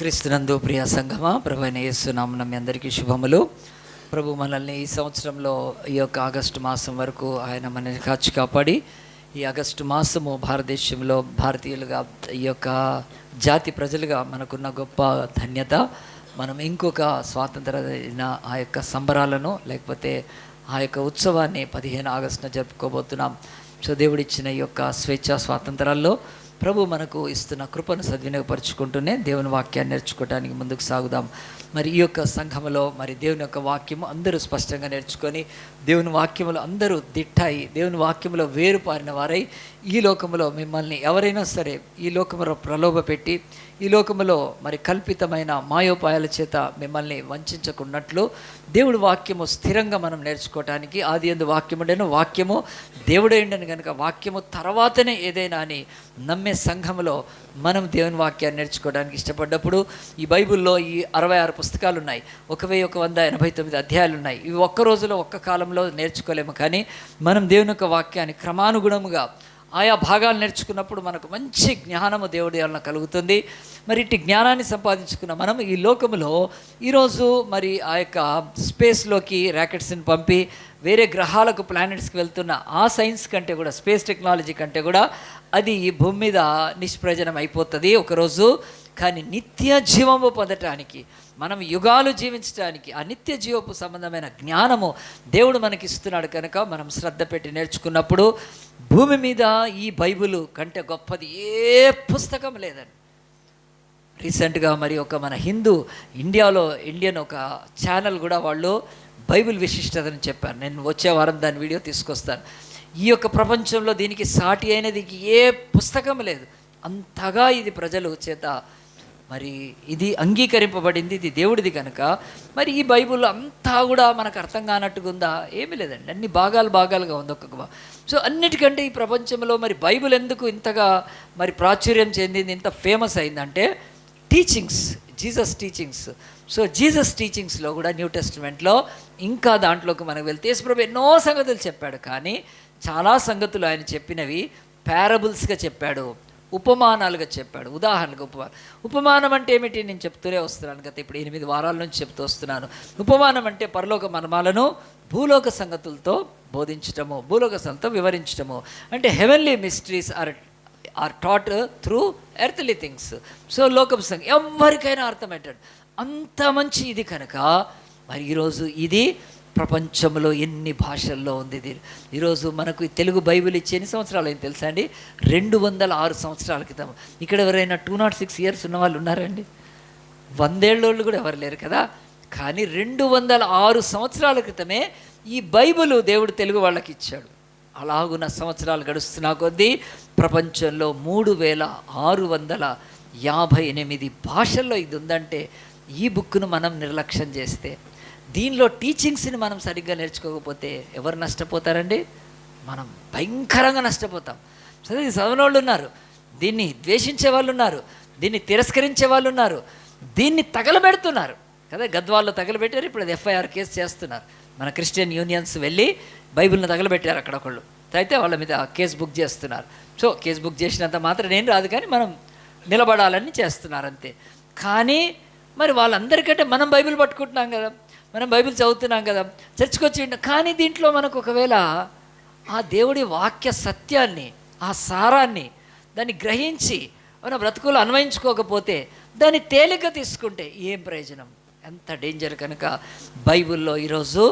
క్రీస్తునందు ప్రియ సంఘమా, ప్రభు అయిన యేసు నామమున మీ అందరికీ శుభములు. ప్రభు మనల్ని ఈ సంవత్సరంలో ఈ యొక్క ఆగస్టు మాసం వరకు ఆయన మనల్ని కాచి కాపాడి ఈ ఆగస్టు మాసము భారతదేశంలో భారతీయులుగా ఈ యొక్క జాతి ప్రజలుగా మనకున్న గొప్ప ధన్యత. మనం ఇంకొక స్వాతంత్ర ఆ యొక్క సంబరాలను లేకపోతే ఆ యొక్క ఉత్సవాన్ని 15 ఆగస్టున జరుపుకోబోతున్నాం. సో దేవుడిచ్చిన ఈ యొక్క స్వేచ్ఛా స్వాతంత్రాల్లో ప్రభు మనకు ఇస్తున్న కృపను సద్వినియోగపరుచుకుంటూనే దేవుని వాక్యాన్ని నేర్చుకోవడానికి ముందుకు సాగుదాం. మరి ఈ యొక్క సంఘములో మరి దేవుని యొక్క వాక్యము అందరూ స్పష్టంగా నేర్చుకొని దేవుని వాక్యములో అందరూ దిట్టాయి, దేవుని వాక్యములో వేరుపారిన వారై ఈ లోకములో మిమ్మల్ని ఎవరైనా సరే ఈ లోకములో ప్రలోభ పెట్టి ఈ లోకములో మరి కల్పితమైన మాయోపాయాల చేత మిమ్మల్ని వంచకున్నట్లు దేవుడి వాక్యము స్థిరంగా మనం నేర్చుకోవటానికి ఆదియందు వాక్యముండెను, వాక్యము దేవుడే ఉండను కనుక వాక్యము తర్వాతనే ఏదైనా అని నమ్మే సంఘములో మనం దేవుని వాక్యాన్ని నేర్చుకోవడానికి ఇష్టపడ్డప్పుడు ఈ బైబిల్లో ఈ 66 పుస్తకాలు ఉన్నాయి, 1189 అధ్యాయాలు ఉన్నాయి. ఇవి ఒక్క రోజులో ఒక్క కాలంలో నేర్చుకోలేము, కానీ మనం దేవుని యొక్క వాక్యాన్ని క్రమానుగుణముగా ఆయా భాగాలు నేర్చుకున్నప్పుడు మనకు మంచి జ్ఞానము దేవుడి వలన కలుగుతుంది. మరి ఇట్టి జ్ఞానాన్ని సంపాదించుకున్న మనం ఈ లోకములో ఈరోజు మరి ఆ యొక్క స్పేస్లోకి ర్యాకెట్స్ని పంపి వేరే గ్రహాలకు ప్లానెట్స్కి వెళ్తున్న ఆ సైన్స్ కంటే కూడా, స్పేస్ టెక్నాలజీ కంటే కూడా అది ఈ భూమి మీద నిష్ప్రయోజనం అయిపోతుంది ఒకరోజు. కానీ నిత్య జీవము పొందటానికి, మనం యుగాలు జీవించడానికి ఆ నిత్య జీవపు సంబంధమైన జ్ఞానము దేవుడు మనకి ఇస్తున్నాడు కనుక మనం శ్రద్ధ పెట్టి నేర్చుకున్నప్పుడు భూమి మీద ఈ బైబిల్ కంటే గొప్పది ఏ పుస్తకం లేదండి. రీసెంట్గా మరి మన ఇండియన్ ఒక ఛానల్ కూడా వాళ్ళు బైబిల్ విశిష్టతని చెప్పారు. నేను వచ్చే వారం దాని వీడియో తీసుకొస్తాను. ఈ యొక్క ప్రపంచంలో దీనికి సాటి అయినది ఏ పుస్తకం లేదు. అంతగా ఇది ప్రజలు చేత మరి ఇది అంగీకరింపబడింది, ఇది దేవుడిది కనుక మరి ఈ బైబిల్ అంతా కూడా మనకు అర్థం కానట్టుగా ఉందా? ఏమీ లేదండి, అన్ని భాగాలుగా ఉంది ఒక్కొక్క. సో అన్నిటికంటే ఈ ప్రపంచంలో మరి బైబిల్ ఎందుకు ఇంతగా మరి ప్రాచుర్యం చెందింది, ఇంత ఫేమస్ అయిందంటే teachings, Jesus teachings. So Jesus టీచింగ్స్లో కూడా న్యూ టెస్టిమెంట్లో ఇంకా దాంట్లోకి మనకు వెళ్తే యేసుప్రభు ఎన్నో సంగతులు చెప్పాడు, కానీ చాలా సంగతులు ఆయన చెప్పినవి పారబుల్స్గా చెప్పాడు, ఉపమానాలుగా చెప్పాడు. ఉదాహరణకు ఉపమానం అంటే ఏమిటి నేను చెప్తూనే వస్తున్నాను గత ఇప్పుడు 8 వారాల నుంచి చెప్తూ వస్తున్నాను. ఉపమానం అంటే పరలోక మర్మాలను భూలోక సంగతులతో బోధించటము, భూలోక సంగతులతో వివరించటము. అంటే heavenly mysteries are taught through earthly things. So లోకం సంగతి ఎవరికైనా అర్థమయ్యేటట్టు అంత మంచి ఇది కనుక మరి ఈరోజు ఇది ప్రపంచంలో ఎన్ని భాషల్లో ఉంది. ఇది ఈరోజు మనకు తెలుగు బైబిల్ ఇచ్చి ఎన్ని సంవత్సరాలు అయింది తెలుసా అండి? 206 సంవత్సరాల క్రితం. ఇక్కడ ఎవరైనా 206 ఇయర్స్ ఉన్న వాళ్ళు ఉన్నారండి? 100 ఏళ్ళోళ్ళు కూడా ఎవరు లేరు కదా. కానీ 206 సంవత్సరాల క్రితమే ఈ బైబిల్ దేవుడు తెలుగు వాళ్ళకి ఇచ్చాడు. అలాగున్న సంవత్సరాలు గడుస్తున్నా కొద్దీ ప్రపంచంలో 3658 భాషల్లో ఇది ఉందంటే ఈ బుక్ను మనం నిర్లక్ష్యం చేస్తే, దీనిలో టీచింగ్స్ని మనం సరిగ్గా నేర్చుకోకపోతే ఎవరు నష్టపోతారండి? మనం భయంకరంగా నష్టపోతాం. చదివిన వాళ్ళు ఉన్నారు, దీన్ని ద్వేషించే వాళ్ళు ఉన్నారు, దీన్ని తిరస్కరించే వాళ్ళు ఉన్నారు, దీన్ని తగలబెడుతున్నారు కదా. గద్వాల్లో తగలబెట్టారు, ఇప్పుడు అది FIR కేసు చేస్తున్నారు. మన క్రిస్టియన్ యూనియన్స్ వెళ్ళి బైబిల్ని తగలబెట్టారు అక్కడ ఒకళ్ళు, అయితే వాళ్ళ మీద కేసు బుక్ చేస్తున్నారు. సో కేసు బుక్ చేసినంత మాత్రం నేను రాదు, కానీ మనం నిలబడాలని చేస్తున్నారు అంతే. కానీ మరి వాళ్ళందరికంటే మనం బైబిల్ పట్టుకుంటున్నాం కదా, మనం బైబిల్ చదువుతున్నాం కదా, చర్చికి వచ్చి. కానీ దీంట్లో మనకు ఒకవేళ ఆ దేవుడి వాక్య సత్యాన్ని, ఆ సారాన్ని దాన్ని గ్రహించి మన బ్రతుకులు అన్వయించుకోకపోతే, దాన్ని తేలిక తీసుకుంటే ఏం ప్రయోజనం? ఎంత డేంజర్ కనుక బైబిల్లో ఈరోజు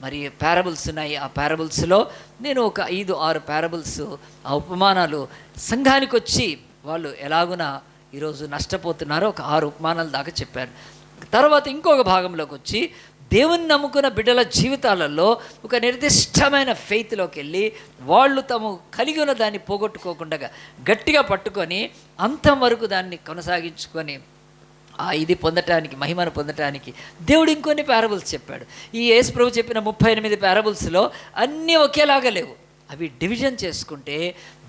మరి పారబుల్స్ ఉన్నాయి. ఆ పారబుల్స్లో నేను ఒక 5-6 పారబుల్స్, ఆ ఉపమానాలు సంఘానికి వచ్చి వాళ్ళు ఎలాగున ఈరోజు నష్టపోతున్నారో ఒక 6 ఉపమానాల దాకా చెప్పాను. తర్వాత ఇంకొక భాగంలోకి వచ్చి దేవుని నమ్ముకున్న బిడ్డల జీవితాలలో ఒక నిర్దిష్టమైన ఫెయిత్లోకి వెళ్ళి వాళ్ళు తాము కలిగి ఉన్న దాన్ని పోగొట్టుకోకుండా గట్టిగా పట్టుకొని అంతం వరకు దాన్ని కొనసాగించుకొని ఇది పొందటానికి, మహిమను పొందటానికి దేవుడు ఇంకొన్ని పారబుల్స్ చెప్పాడు. ఈ యేసు ప్రభు చెప్పిన 38 పారబుల్స్లో అన్నీ ఒకేలాగా లేవు. అవి డివిజన్ చేసుకుంటే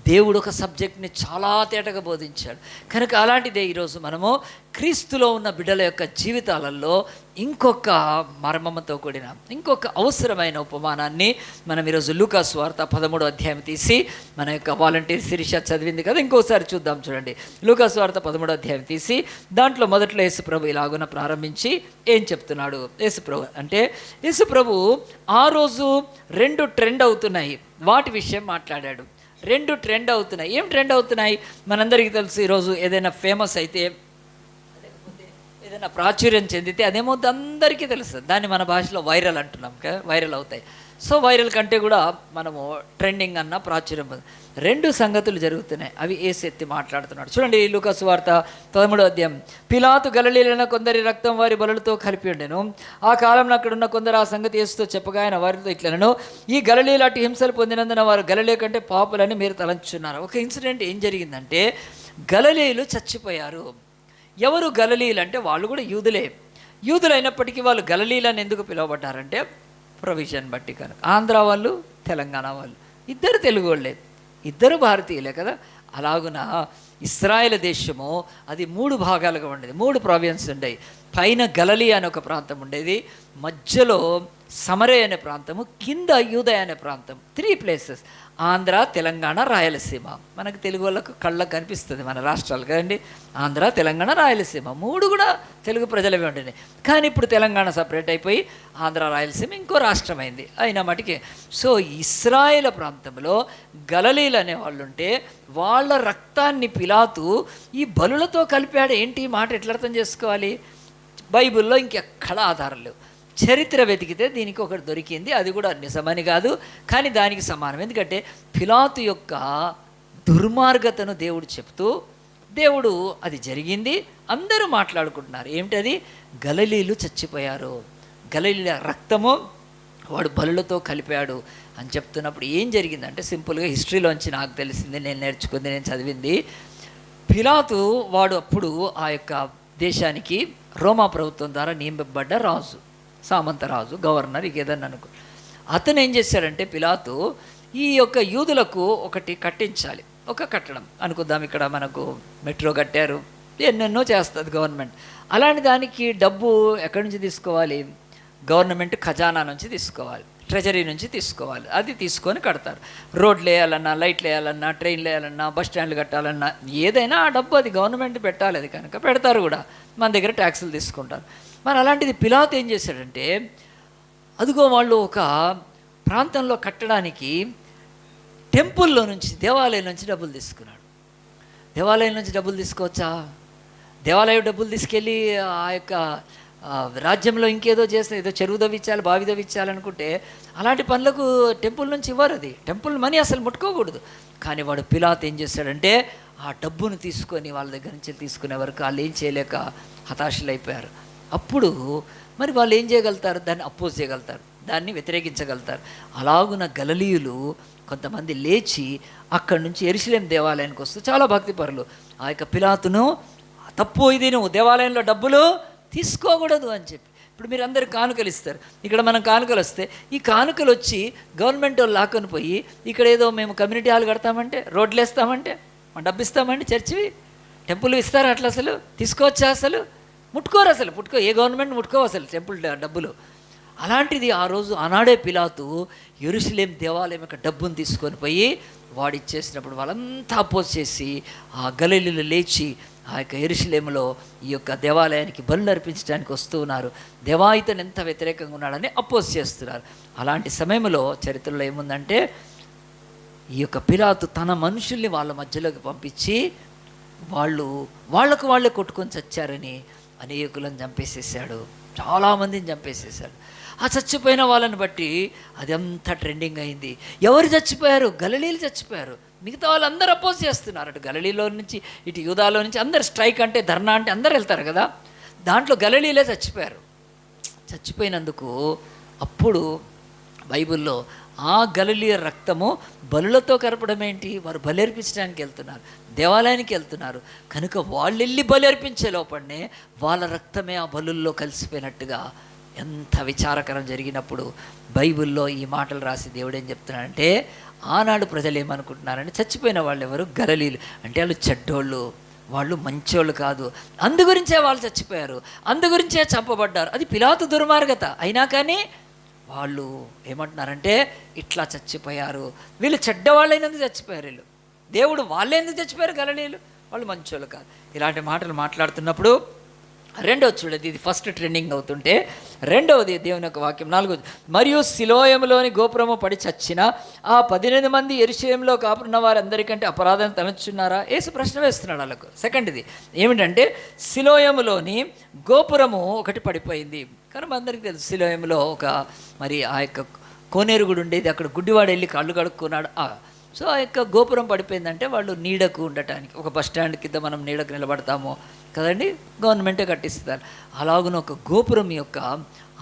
దేవుడు ఒక సబ్జెక్ట్ని చాలా తేటగా బోధించాడు. కనుక అలాంటిదే ఈరోజు మనము క్రీస్తులో ఉన్న బిడ్డల యొక్క జీవితాలలో ఇంకొక మర్మముతో కూడిన ఇంకొక అవసరమైన ఉపమానాన్ని మనం ఈరోజు లూకా సువార్త 13వ అధ్యాయం తీసి, మన యొక్క వాలంటీర్ శిరీష చదివింది కదా, ఇంకోసారి చూద్దాం. చూడండి, లూకా సువార్త 13వ అధ్యాయం తీసి దాంట్లో మొదట్లో యేసుప్రభు ఇలాగున ప్రారంభించి ఏం చెప్తున్నాడు. యేసుప్రభు అంటే యేసుప్రభు ఆ రోజు 2 ట్రెండ్ అవుతున్నాయి, వాటి విషయం మాట్లాడాడు. 2 ట్రెండ్ అవుతున్నాయి. ఏం ట్రెండ్ అవుతున్నాయి? మనందరికీ తెలుసు, ఈరోజు ఏదైనా ఫేమస్ అయితే, ఏదైనా ప్రాచుర్యం చెందితే అదేమో అందరికీ తెలుస్తుంది. దాన్ని మన భాషలో వైరల్ అంటున్నాం కదా, వైరల్ అవుతాయి. సో వైరల్ కంటే కూడా మనము ట్రెండింగ్ అన్న ప్రాచుర్యం 2 సంగతులు జరుగుతున్నాయి. అవి యేసు ఎత్తి మాట్లాడుతున్నాడు. చూడండి, లూకా సువార్త 13వ అధ్యాయం. పిలాతు గలిలీలైన కొందరి రక్తం వారి బలులతో కలిపి ఉండెను. ఆ కాలంలో అక్కడున్న కొందరు ఆ సంగతి యేసుతో చెప్పగా ఆయన వారితో ఇట్లనెను, ఈ గలిలీలు అటు హింసలు పొందినందున వారు గలిలే కంటే పాపులని మీరు తలంచున్నారు. ఒక ఇన్సిడెంట్ ఏం జరిగిందంటే, గలిలీలు చచ్చిపోయారు. ఎవరు గలిలీలు అంటే వాళ్ళు కూడా యూదులే. యూదులైనప్పటికీ వాళ్ళు గలిలీలని ఎందుకు పిలువబడ్డారంటే ప్రొవిజన్ బట్టి. కనుక ఆంధ్ర వాళ్ళు, తెలంగాణ వాళ్ళు ఇద్దరు తెలుగు వాళ్ళే, ఇద్దరు భారతీయులే కదా. అలాగున ఇస్రాయేల్ దేశము అది 3 భాగాలుగా ఉండేది, 3 ప్రావిన్స్ ఉండేవి. పైన గలిలీ అనే ఒక ప్రాంతం ఉండేది, మధ్యలో సమరే అనే ప్రాంతము, కింద యూదయ అనే ప్రాంతం. 3 ప్లేసెస్. ఆంధ్ర, తెలంగాణ, రాయలసీమ. మనకు తెలుగు వాళ్ళకు కళ్ళకు కనిపిస్తుంది మన రాష్ట్రాలు కదండి. ఆంధ్ర, తెలంగాణ, రాయలసీమ 3 కూడా తెలుగు ప్రజలవే ఉండినాయి. కానీ ఇప్పుడు తెలంగాణ సపరేట్ అయిపోయి ఆంధ్ర, రాయలసీమ ఇంకో రాష్ట్రం అయింది. అయినా మటుకే సో ఇస్రాయేల్ ప్రాంతంలో గలిలీలు అనే వాళ్ళు ఉంటే వాళ్ళ రక్తాన్ని పిలాతు ఈ బలులతో కలిపాడు. ఏంటి మాట ఎట్లా అర్థం చేసుకోవాలి? బైబిల్లో ఇంకెక్కడ ఆధారం లేవు. చరిత్ర వెతికితే దీనికి ఒకటి దొరికింది, అది కూడా నిజమని కాదు కానీ దానికి సమానం. ఎందుకంటే పిలాతు యొక్క దుర్మార్గతను దేవుడు చెప్తూ, దేవుడు అది జరిగింది, అందరూ మాట్లాడుకుంటున్నారు. ఏమిటది? గలిలీలు చచ్చిపోయారు, గలిలీల రక్తము వాడు బలులతో కలిపాడు అని చెప్తున్నప్పుడు ఏం జరిగిందంటే, సింపుల్గా హిస్టరీలోంచి నాకు తెలిసింది, నేను నేర్చుకుంది, నేను చదివింది, పిలాతు వాడు అప్పుడు ఆ యొక్క దేశానికి రోమా ప్రభుత్వం ద్వారా నియమింపబడ్డ రాజు, సామంతరాజు, గవర్నర్, ఏదన్నా అనుకో. అతను ఏం చేశాడంటే, పిలాతు ఈ యొక్క యూదులకు ఒకటి కట్టించాలి, ఒక కట్టడం అనుకుందాం. ఇక్కడ మనకు మెట్రో కట్టారు, ఎన్నెన్నో చేస్తుంది గవర్నమెంట్. అలాంటి దానికి డబ్బు ఎక్కడి నుంచి తీసుకోవాలి? గవర్నమెంట్ ఖజానా నుంచి తీసుకోవాలి, ట్రెజరీ నుంచి తీసుకోవాలి. అది తీసుకొని కడతారు. రోడ్లు వేయాలన్నా, లైట్లు వేయాలన్నా, ట్రైన్లు వేయాలన్నా, బస్ స్టాండ్లు కట్టాలన్నా, ఏదైనా ఆ డబ్బు అది గవర్నమెంట్ పెట్టాలి. అది కనుక పెడతారు కూడా, మన దగ్గర ట్యాక్సులు తీసుకుంటారు. మరి అలాంటిది పిలాతు ఏం చేశాడంటే, అదిగో వాళ్ళు ఒక ప్రాంతంలో కట్టడానికి టెంపుల్లో నుంచి, దేవాలయం నుంచి డబ్బులు తీసుకున్నాడు. దేవాలయం నుంచి డబ్బులు తీసుకోవచ్చా? దేవాలయం డబ్బులు తీసుకెళ్ళి ఆ యొక్క రాజ్యంలో ఇంకేదో చేస్తే, ఏదో చెరువు దవ్వించాలి, బావి దవ్వించాలనుకుంటే అలాంటి పనులకు టెంపుల్ నుంచి ఇవ్వరు. అది టెంపుల్ మనీ అసలు ముట్టుకోకూడదు. కానీ వాడు పిలాతు ఏం చేశాడంటే, ఆ డబ్బును తీసుకొని వాళ్ళ దగ్గర నుంచి తీసుకునే వరకు వాళ్ళు ఏం చేయలేక హతాశులైపోయారు. అప్పుడు మరి వాళ్ళు ఏం చేయగలుగుతారు? దాన్ని అపోజ్ చేయగలుగుతారు, దాన్ని వ్యతిరేకించగలుగుతారు. అలాగున్న గలిలీయులు కొంతమంది లేచి అక్కడి నుంచి యెరూషలేము దేవాలయానికి వస్తూ, చాలా భక్తిపరులు, ఆ యొక్క పిలాతును, తప్పు ఇది, నువ్వు దేవాలయంలో డబ్బులు తీసుకోకూడదు అని చెప్పి. ఇప్పుడు మీరు అందరు కానుకలు ఇస్తారు, ఇక్కడ మనం కానుకలు వస్తే ఈ కానుకలు వచ్చి గవర్నమెంట్ వాళ్ళు లాక్కొని పోయి, ఇక్కడ ఏదో మేము కమ్యూనిటీ హాల్ కడతామంటే, రోడ్లు వేస్తామంటే, మనం డబ్బు ఇస్తామండి, చర్చివి టెంపుల్ ఇస్తారు, అట్లా అసలు తీసుకోవచ్చా? అసలు ముట్టుకోరు, అసలు ఏ గవర్నమెంట్ ముట్టుకోవు అసలు టెంపుల్ డబ్బులు. అలాంటిది ఆ రోజు ఆనాడే పిలాతు యెరూషలేము దేవాలయం యొక్క డబ్బును తీసుకొని పోయి వాడిచ్చేసినప్పుడు వాళ్ళంతా అపోజ్ చేసి ఆ గలిలీలు లేచి ఆ యొక్క యెరూషలేములో ఈ యొక్క దేవాలయానికి బలులు అర్పించడానికి వస్తూ ఉన్నారు. దేవాయితను ఎంత వ్యతిరేకంగా ఉన్నాడని అపోజ్ చేస్తున్నారు. అలాంటి సమయంలో చరిత్రలో ఏముందంటే, ఈ యొక్క పిలాతు తన మనుషుల్ని వాళ్ళ మధ్యలోకి పంపించి వాళ్ళకు వాళ్ళే కొట్టుకొని చచ్చారని అనేకులను చంపేసేసాడు, చాలామందిని చంపేసేసాడు. ఆ చచ్చిపోయిన వాళ్ళని బట్టి అదంతా ట్రెండింగ్ అయింది. ఎవరు చచ్చిపోయారు? గలిలీలు చచ్చిపోయారు. మిగతా వాళ్ళందరూ అపోజ్ చేస్తున్నారు. అటు గలిలీలో నుంచి, ఇటు యూదాలో నుంచి అందరు స్ట్రైక్ అంటే, ధర్నా అంటే అందరు వెళ్తారు కదా. దాంట్లో గలిలీలే చచ్చిపోయారు. చచ్చిపోయినందుకు అప్పుడు బైబిల్లో ఆ గలిలీయ రక్తము బలులతో కలపడం ఏంటి? వారు బలి అర్పించడానికి వెళ్తున్నారు, దేవాలయానికి వెళ్తున్నారు కనుక వాళ్ళు వెళ్ళి బలి అర్పించే లోపలనే వాళ్ళ రక్తమే ఆ బలుల్లో కలిసిపోయినట్టుగా ఎంత విచారకరం జరిగినప్పుడు బైబిల్లో ఈ మాటలు రాసి దేవుడు ఏం చెప్తున్నాడంటే, ఆనాడు ప్రజలు ఏమనుకుంటున్నారంటే చచ్చిపోయిన వాళ్ళు ఎవరు? గలిలీలు. అంటే వాళ్ళు చెడ్డోళ్ళు, వాళ్ళు మంచోళ్ళు కాదు, అందుగురించే వాళ్ళు చచ్చిపోయారు, అందుగురించే చంపబడ్డారు. అది పిలాతు దుర్మార్గత. అయినా కానీ వాళ్ళు ఏమంటున్నారంటే ఇట్లా చచ్చిపోయారు, వీళ్ళు చెడ్డవాళ్ళైనందుకు చచ్చిపోయారు, వీళ్ళు దేవుడు వాళ్ళే ఎందుకు చచ్చిపోయారు? గలిలీలు వాళ్ళు మంచోళ్ళు కాదు. ఇలాంటి మాటలు మాట్లాడుతున్నప్పుడు రెండవది చూడండి, ఇది ఫస్ట్ ట్రెండింగ్ అవుతుంటే రెండవది దేవుని యొక్క వాక్యం 4. మరియు సిలోయములోని గోపురము పడి చచ్చిన ఆ 18 మంది యెరూషలేములో కాపురున్న వారందరికంటే అపరాధం తలచున్నారా? యేసు ప్రశ్న వేస్తున్నాడు వాళ్ళకు. సెకండ్ది ఏమిటంటే సిలోయములోని గోపురము ఒకటి పడిపోయింది. కానీ అందరికీ తెలుసు సిలోయములో ఒక మరి ఆ యొక్క కోనేరు గుడి ఉండేది, అక్కడ గుడ్డివాడు వెళ్ళి కాళ్ళు కడుక్కున్నాడు. సో ఆ యొక్క గోపురం పడిపోయిందంటే వాళ్ళు నీడకు ఉండటానికి, ఒక బస్ స్టాండ్ కింద మనం నీడకు నిలబడతాము కదండి, గవర్నమెంటే కట్టిస్తారు. అలాగున ఒక గోపురం యొక్క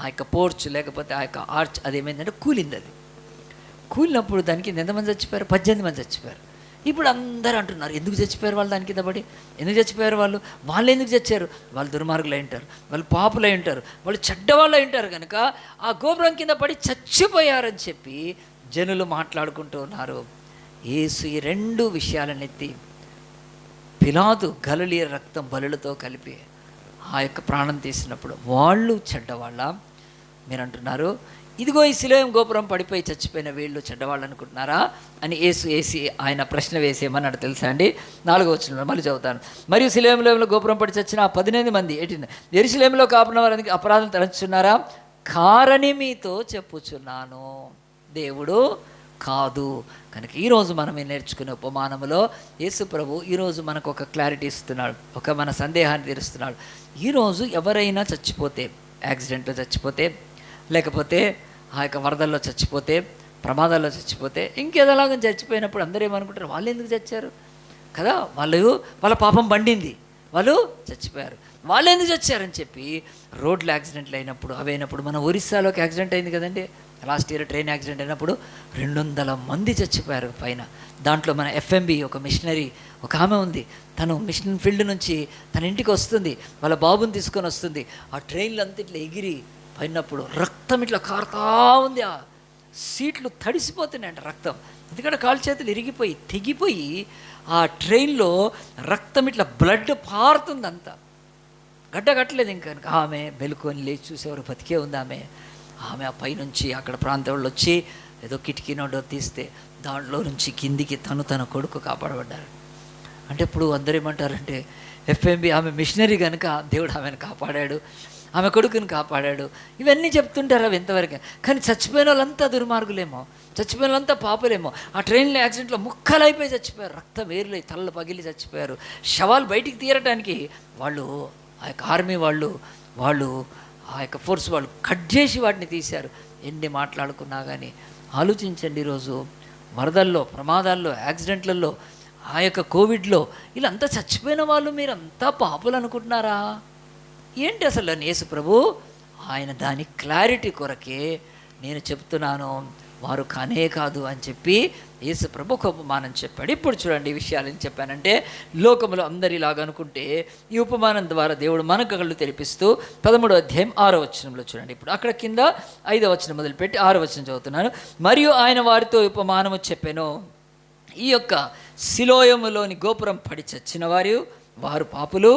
ఆ యొక్క పోర్చ్ లేకపోతే ఆ యొక్క ఆర్చ్ అదేమైందంటే కూలింది. అది కూలినప్పుడు దానికి ఎంతమంది చచ్చిపోయారు? 18 మంది చచ్చిపోయారు. ఇప్పుడు అందరూ అంటున్నారు ఎందుకు చచ్చిపోయారు వాళ్ళు దాని కింద పడి? ఎందుకు చచ్చిపోయారు వాళ్ళు ఎందుకు చచ్చారు? వాళ్ళు దుర్మార్గులు అయి ఉంటారు, వాళ్ళు పాపులు అయి ఉంటారు, వాళ్ళు చెడ్డవాళ్ళు అయి ఉంటారు, కనుక ఆ గోపురం కింద పడి చచ్చిపోయారని చెప్పి జనులు మాట్లాడుకుంటూ ఉన్నారు. యేసు ఈ 2 విషయాలను ఎత్తి పిలాతు గలిలయ రక్తం బలులతో కలిపి ఆ యొక్క ప్రాణం తీసినప్పుడు వాళ్ళు చెడ్డవాళ్ళ? మీరు అంటున్నారు ఇదిగో ఈ సిలోయం గోపురం పడిపోయి చచ్చిపోయిన వీళ్ళు చెడ్డవాళ్ళు అనుకుంటున్నారా అని యేసు ఆయన ప్రశ్న వేసేయమన్నాడు తెలుసా అండి. 4వ వచనంలో మళ్ళీ చదువుతాను. మరియు సిలోయంలో గోపురం పడి చచ్చిన 18 మంది యెరూషలేములో కాపున వారికి అపరాధం తలచున్నారా? కారని మీతో చెప్పుచున్నాను, దేవుడు కాదు. కనుక ఈరోజు మనం నేర్చుకునే ఉపమానములో యేసు ప్రభు ఈరోజు మనకు ఒక క్లారిటీ ఇస్తున్నాడు, ఒక మన సందేహాన్ని తీరుస్తున్నాడు. ఈరోజు ఎవరైనా చచ్చిపోతే, యాక్సిడెంట్లో చచ్చిపోతే, లేకపోతే ఆ యొక్క వరదల్లో చచ్చిపోతే, ప్రమాదాల్లో చచ్చిపోతే, ఇంకేదోలాగా చచ్చిపోయినప్పుడు అందరూ ఏమనుకుంటారు? వాళ్ళు ఎందుకు చచ్చారు కదా, వాళ్ళ పాపం పండింది, వాళ్ళు చచ్చిపోయారు, వాళ్ళు ఎందుకు చచ్చారని చెప్పి రోడ్లు యాక్సిడెంట్లు అయినప్పుడు అవైనప్పుడు మన ఒరిస్సాలోకి యాక్సిడెంట్ అయింది కదండి, లాస్ట్ ఇయర్ ట్రైన్ యాక్సిడెంట్ అయినప్పుడు 200 మంది చచ్చిపోయారు పైన. దాంట్లో మన FMB ఒక మిషనరీ ఒక ఆమె ఉంది, తను మిషన్ ఫీల్డ్ నుంచి తన ఇంటికి వస్తుంది, వాళ్ళ బాబుని తీసుకొని వస్తుంది. ఆ ట్రైన్లు అంతా ఇట్లా ఎగిరి పడినప్పుడు రక్తం ఇట్లా కారుతా ఉంది, ఆ సీట్లు తడిసిపోతున్నాయంట రక్తం, ఎందుకంటే కాలు చేతులు ఇరిగిపోయి తెగిపోయి ఆ ట్రైన్లో రక్తం ఇట్లా బ్లడ్ పారుతుంది, అంతా గడ్డ కట్టలేదు ఇంకా. ఆమె మెలుకొని లేచి చూసేవారు బతికే ఉంది ఆమె ఆ పైనుంచి అక్కడ ప్రాంతంలో వచ్చి ఏదో కిటికీ నోడో తీస్తే దాంట్లో నుంచి కిందికి తన కొడుకు కాపాడబడ్డారు. అంటే ఇప్పుడు అందరూ ఏమంటారంటే FMB ఆమె మిషనరీ కనుక దేవుడు ఆమెను కాపాడాడు, ఆమె కొడుకుని కాపాడాడు, ఇవన్నీ చెప్తుంటారు. అవి ఎంతవరకు? కానీ చచ్చిపోయిన వాళ్ళంతా దుర్మార్గులేమో, చచ్చిపోయిన వాళ్ళంతా పాపులేమో. ఆ ట్రైన్లో యాక్సిడెంట్లో ముక్కలైపోయి చచ్చిపోయారు, రక్తం ఏర్లై తలలు పగిలి చచ్చిపోయారు. శవాలు బయటికి తీయటానికి వాళ్ళు ఆ యొక్క ఆర్మీ వాళ్ళు ఆ యొక్క ఫోర్స్ వాళ్ళు కట్ చేసి వాటిని తీశారు. ఎన్ని మాట్లాడుకున్నా కానీ ఆలోచించండి, ఈరోజు వరదల్లో, ప్రమాదాల్లో, యాక్సిడెంట్లలో, ఆ యొక్క కోవిడ్లో వీళ్ళంతా చచ్చిపోయిన వాళ్ళు మీరంతా పాపులు అనుకుంటున్నారా ఏంటి అసలు? యేసు ప్రభు ఆయన దాని క్లారిటీ కొరకే నేను చెప్తున్నాను, వారు కానే కాదు అని చెప్పి యేసు ప్రభు ఒక ఉపమానం చెప్పాడు. ఇప్పుడు చూడండి ఈ విషయాలు ఏం చెప్పానంటే, లోకములో అందరిలాగా అనుకుంటే ఈ ఉపమానం ద్వారా దేవుడు మనకు కళ్ళు తెరిపిస్తూ 13వ అధ్యాయం 6వ వచనంలో చూడండి. ఇప్పుడు అక్కడ కింద 5వ వచనం మొదలుపెట్టి 6వ వచనం చదువుతున్నాను. మరియు ఆయన వారితో ఉపమానము చెప్పెను, ఈ యొక్క సిలోయములోని గోపురం పడి చచ్చిన వారు పాపులు,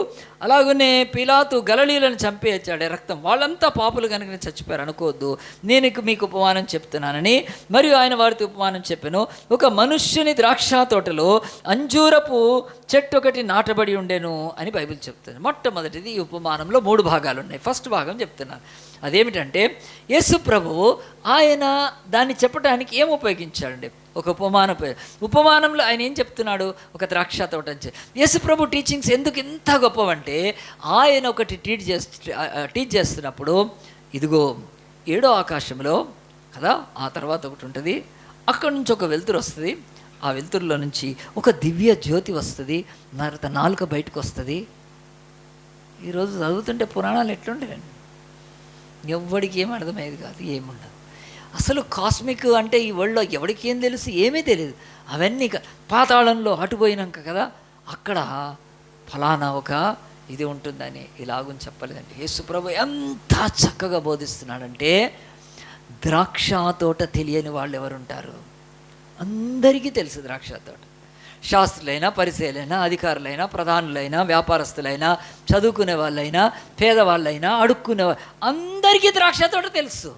అలాగనే పిలాతు గలిలీయులను చంపేచ్చాడే రక్తం, వాళ్ళంతా పాపులు కనుక చచ్చిపోయారు అనుకోవద్దు, నేను మీకు ఉపమానం చెప్తున్నానని. మరియు ఆయన వారితో ఉపమానం చెప్పాను, ఒక మనుష్యుని ద్రాక్ష తోటలో అంజూరపు చెట్టు ఒకటి నాటబడి ఉండెను అని బైబిల్ చెప్తుంది. మొట్టమొదటిది ఈ ఉపమానంలో 3 భాగాలు ఉన్నాయి. ఫస్ట్ భాగం చెప్తున్నాను, అదేమిటంటే యేసు ప్రభువు ఆయన దాన్ని చెప్పడానికి ఏం ఉపయోగించాడండి? ఒక ఉపమానంలో ఆయన ఏం చెప్తున్నాడు? ఒక ద్రాక్ష తోట. యేసు ప్రభు టీచింగ్స్ ఎందుకు ఎంత గొప్పవంటే, ఆయన ఒకటి టీచ్ చేస్తున్నప్పుడు ఇదిగో 7వ ఆకాశంలో కదా, ఆ తర్వాత ఒకటి ఉంటుంది, అక్కడి నుంచి ఒక వెలుతురు వస్తుంది, ఆ వెలుతురులో నుంచి ఒక దివ్య జ్యోతి వస్తుంది, తర్వాత నాలుక బయటకు వస్తుంది. ఈరోజు చదువుతుంటే పురాణాలు ఎట్లుండేవండి, ఎవడికి ఏం అర్థమయ్యేది కాదు, ఏముండదు అసలు. కాస్మిక్ అంటే ఈ వరల్డ్లో ఎవరికి ఏం తెలుసు? ఏమీ తెలియదు. అవన్నీ పాతాళంలో అటుపోయినాక కదా అక్కడ ఫలానా ఒక ఇది ఉంటుందని ఇలాగని చెప్పలేదండి. యేసుప్రభు ఎంత చక్కగా బోధిస్తున్నాడంటే, ద్రాక్ష తోట తెలియని వాళ్ళు ఎవరుంటారు? అందరికీ తెలుసు ద్రాక్ష తోట. శాస్త్రులైనా, పరిచయులైనా, అధికారులైనా, ప్రధానులైనా, వ్యాపారస్తులైనా, చదువుకునే వాళ్ళైనా, పేదవాళ్ళైనా, అడుక్కునే అందరికీ ద్రాక్ష తోట తెలుసు.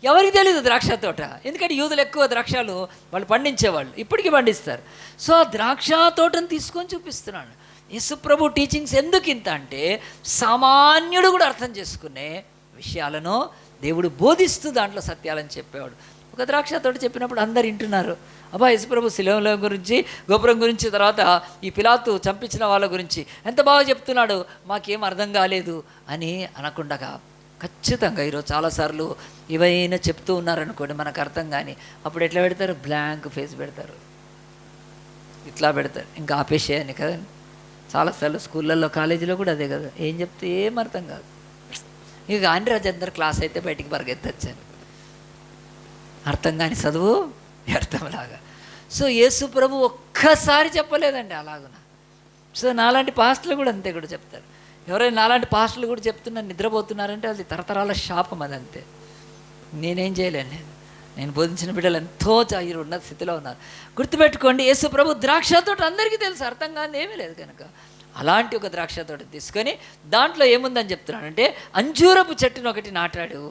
ఎవరికి తెలియదు ద్రాక్ష తోట? ఎందుకంటే యూదులు ఎక్కువ ద్రాక్షలు వాళ్ళు పండించేవాళ్ళు, ఇప్పటికీ పండిస్తారు. సో ఆ ద్రాక్ష తోటను తీసుకొని చూపిస్తున్నాడు. యేసుప్రభు టీచింగ్స్ ఎందుకు ఇంత అంటే, సామాన్యుడు కూడా అర్థం చేసుకునే విషయాలను దేవుడు బోధిస్తూ దాంట్లో సత్యాలని చెప్పేవాడు. ఒక ద్రాక్ష తోట చెప్పినప్పుడు అందరు వింటున్నారు. అబ్బా, యేసుప్రభు శిలువ గురించి, గోపురం గురించి, తర్వాత ఈ పిలాతు చంపించిన వాళ్ళ గురించి ఎంత బాగా చెప్తున్నాడు, మాకేం అర్థం కాలేదు అని అనకుండగా, ఖచ్చితంగా ఈరోజు చాలాసార్లు ఇవైనా చెప్తూ ఉన్నారనుకోండి, మనకు అర్థం కానీ అప్పుడు ఎట్లా పెడతారు? బ్లాంక్ ఫేస్ పెడతారు, ఇట్లా పెడతారు, ఇంకా ఆపేసేయని కదండి. చాలాసార్లు స్కూళ్ళల్లో, కాలేజీలో కూడా అదే కదా, ఏం చెప్తే ఏం అర్థం కాదు. ఇక గాంధీ రాజు అందరు క్లాస్ అయితే బయటికి పరిగెత్తచ్చాను, అర్థం కాని చదువు వ్యర్థంలాగా. సో యేసు ప్రభు ఒక్కసారి చెప్పలేదండి అలాగున. సో నాలాంటి పాస్టర్లు కూడా అంతే కూడా చెప్తారు. ఎవరైనా నాలాంటి పాస్టర్లు కూడా చెప్తున్నారు నిద్రపోతున్నారంటే అది తరతరాల శాపం, అది అంతే. నేనేం చేయలేను. నేను బోధించిన బిడ్డలు ఎంతో చాయిరు ఉన్న స్థితిలో ఉన్నారు. గుర్తుపెట్టుకోండి, యేసు ప్రభు ద్రాక్ష తోట అందరికీ తెలుసు, అర్థం కాని ఏమీ లేదు కనుక అలాంటి ఒక ద్రాక్ష తోట తీసుకొని దాంట్లో ఏముందని చెప్తున్నాడంటే, అంజూరపు చెట్టును ఒకటి నాటాడు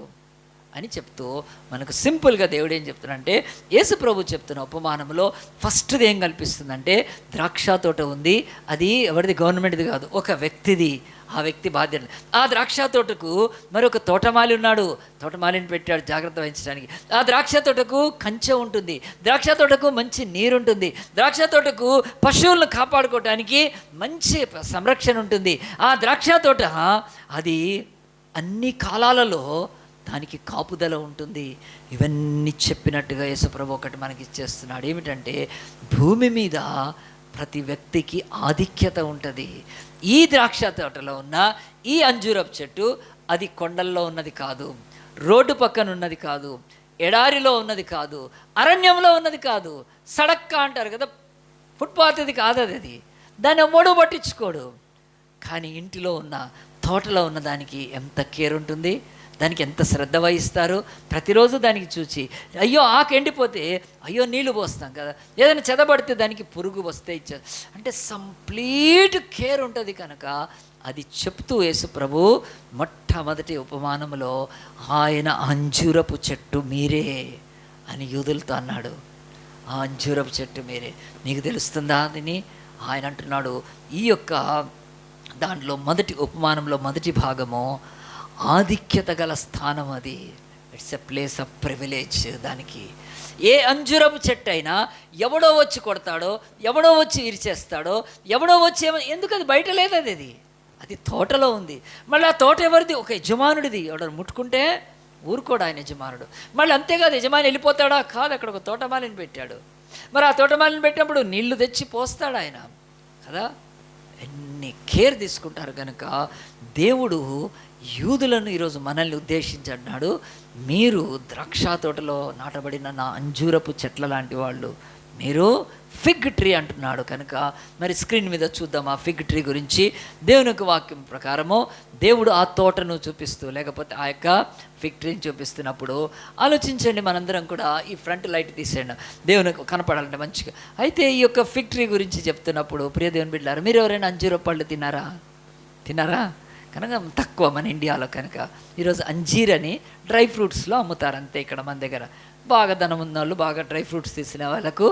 అని చెప్తూ మనకు సింపుల్గా దేవుడు ఏం చెప్తున్నాడంటే, యేసు ప్రభు చెప్తున్న ఉపమానంలో ఫస్ట్ది ఏం కల్పిస్తుందంటే, ద్రాక్ష తోట ఉంది, అది ఎవరిది? గవర్నమెంట్ది కాదు, ఒక వ్యక్తిది. ఆ వ్యక్తి బాధ్యత. ఆ ద్రాక్ష తోటకు మరొక తోటమాలి ఉన్నాడు, తోటమాలిని పెట్టాడు జాగ్రత్త వహించడానికి. ఆ ద్రాక్ష తోటకు కంచె ఉంటుంది, ద్రాక్ష తోటకు మంచి నీరుంటుంది, ద్రాక్ష తోటకు పశువులను కాపాడుకోవటానికి మంచి సంరక్షణ ఉంటుంది. ఆ ద్రాక్ష తోట అది అన్ని కాలాలలో దానికి కాపుదల ఉంటుంది. ఇవన్నీ చెప్పినట్టుగా యేసుప్రభు ఒకటి మనకి ఇచ్చేస్తున్నాడు. ఏమిటంటే, భూమి మీద ప్రతి వ్యక్తికి ఆధిక్యత ఉంటుంది. ఈ ద్రాక్ష తోటలో ఉన్న ఈ అంజూరపు చెట్టు అది కొండల్లో ఉన్నది కాదు, రోడ్డు పక్కన ఉన్నది కాదు, ఎడారిలో ఉన్నది కాదు, అరణ్యంలో ఉన్నది కాదు, సడక్క అంటారు కదా, ఫుట్పాత్ ఇది కాదు. అది దాన్ని ఎమ్మడూ పట్టించుకోడు. కానీ ఇంటిలో ఉన్న, తోటలో ఉన్న దానికి ఎంత కేర్ ఉంటుంది, దానికి ఎంత శ్రద్ధ వహిస్తారు. ప్రతిరోజు దానికి చూచి, అయ్యో ఆకు ఎండిపోతే అయ్యో నీళ్లు పోస్తాం కదా, ఏదైనా చెదబడితే దానికి పురుగు వస్తే ఇచ్చారు అంటే కంప్లీట్ కేర్ ఉంటుంది. కనుక అది చెప్తూ యేసు ప్రభు మొట్టమొదటి ఉపమానంలో ఆయన అంజూరపు చెట్టు మీరే అని యూదులతో అన్నాడు. ఆ అంజూరపు చెట్టు మీరే, మీకు తెలుస్తుందా అని ఆయన అంటున్నాడు. ఈ యొక్క దాంట్లో మొదటి ఉపమానంలో మొదటి భాగము ఆధిక్యత గల స్థానం, అది it's a place of privilege. దానికి ఏ అంజూరపు చెట్టు అయినా ఎవడో వచ్చి కొడతాడో, ఎవడో వచ్చి ఇరిచేస్తాడో, ఎవడో వచ్చి ఎందుకు అది బయట లేదు, అది తోటలో ఉంది. మళ్ళీ ఆ తోట ఎవరిది? ఒక యజమానుడిది. ఎవడో ముట్టుకుంటే ఊరుకోడు ఆయన యజమానుడు. మళ్ళీ అంతేకాదు, యజమాని వెళ్ళిపోతాడా? కాదు, అక్కడ ఒక తోటమాలిని పెట్టాడు. మరి ఆ తోటమాలిని పెట్టినప్పుడు నీళ్లు తెచ్చి పోస్తాడు ఆయన కదా. ఎన్ని కేర్ తీసుకుంటారు. కనుక దేవుడు యూదులను ఈరోజు మనల్ని ఉద్దేశించి అన్నాడు, మీరు ద్రాక్ష తోటలో నాటబడిన నా అంజూరపు చెట్ల లాంటి వాళ్ళు, మీరు ఫిగ్ ట్రీ అంటున్నాడు. కనుక మరి స్క్రీన్ మీద చూద్దాం ఆ ఫిగ్ ట్రీ గురించి. దేవుని యొక్క వాక్యం ప్రకారము దేవుడు ఆ తోటను చూపిస్తూ, లేకపోతే ఆ యొక్క ఫిగ్ ట్రీని చూపిస్తున్నప్పుడు ఆలోచించండి. మనందరం కూడా ఈ ఫ్రంట్ లైట్ తీసేయండి, దేవునికి కనపడాలంటే మంచిగా. అయితే ఈ యొక్క ఫిగ్ ట్రీ గురించి చెప్తున్నప్పుడు ప్రియ దేవుని బిడ్డలారా, మీరు ఎవరైనా అంజూరపు పళ్ళు తిన్నారా? కనుక తక్కువ మన ఇండియాలో. కనుక ఈరోజు అంజీర్ అని డ్రై ఫ్రూట్స్లో అమ్ముతారు అంతే. ఇక్కడ మన దగ్గర బాగా ధనం ఉన్న వాళ్ళు, బాగా డ్రై ఫ్రూట్స్ తీసిన వాళ్ళకు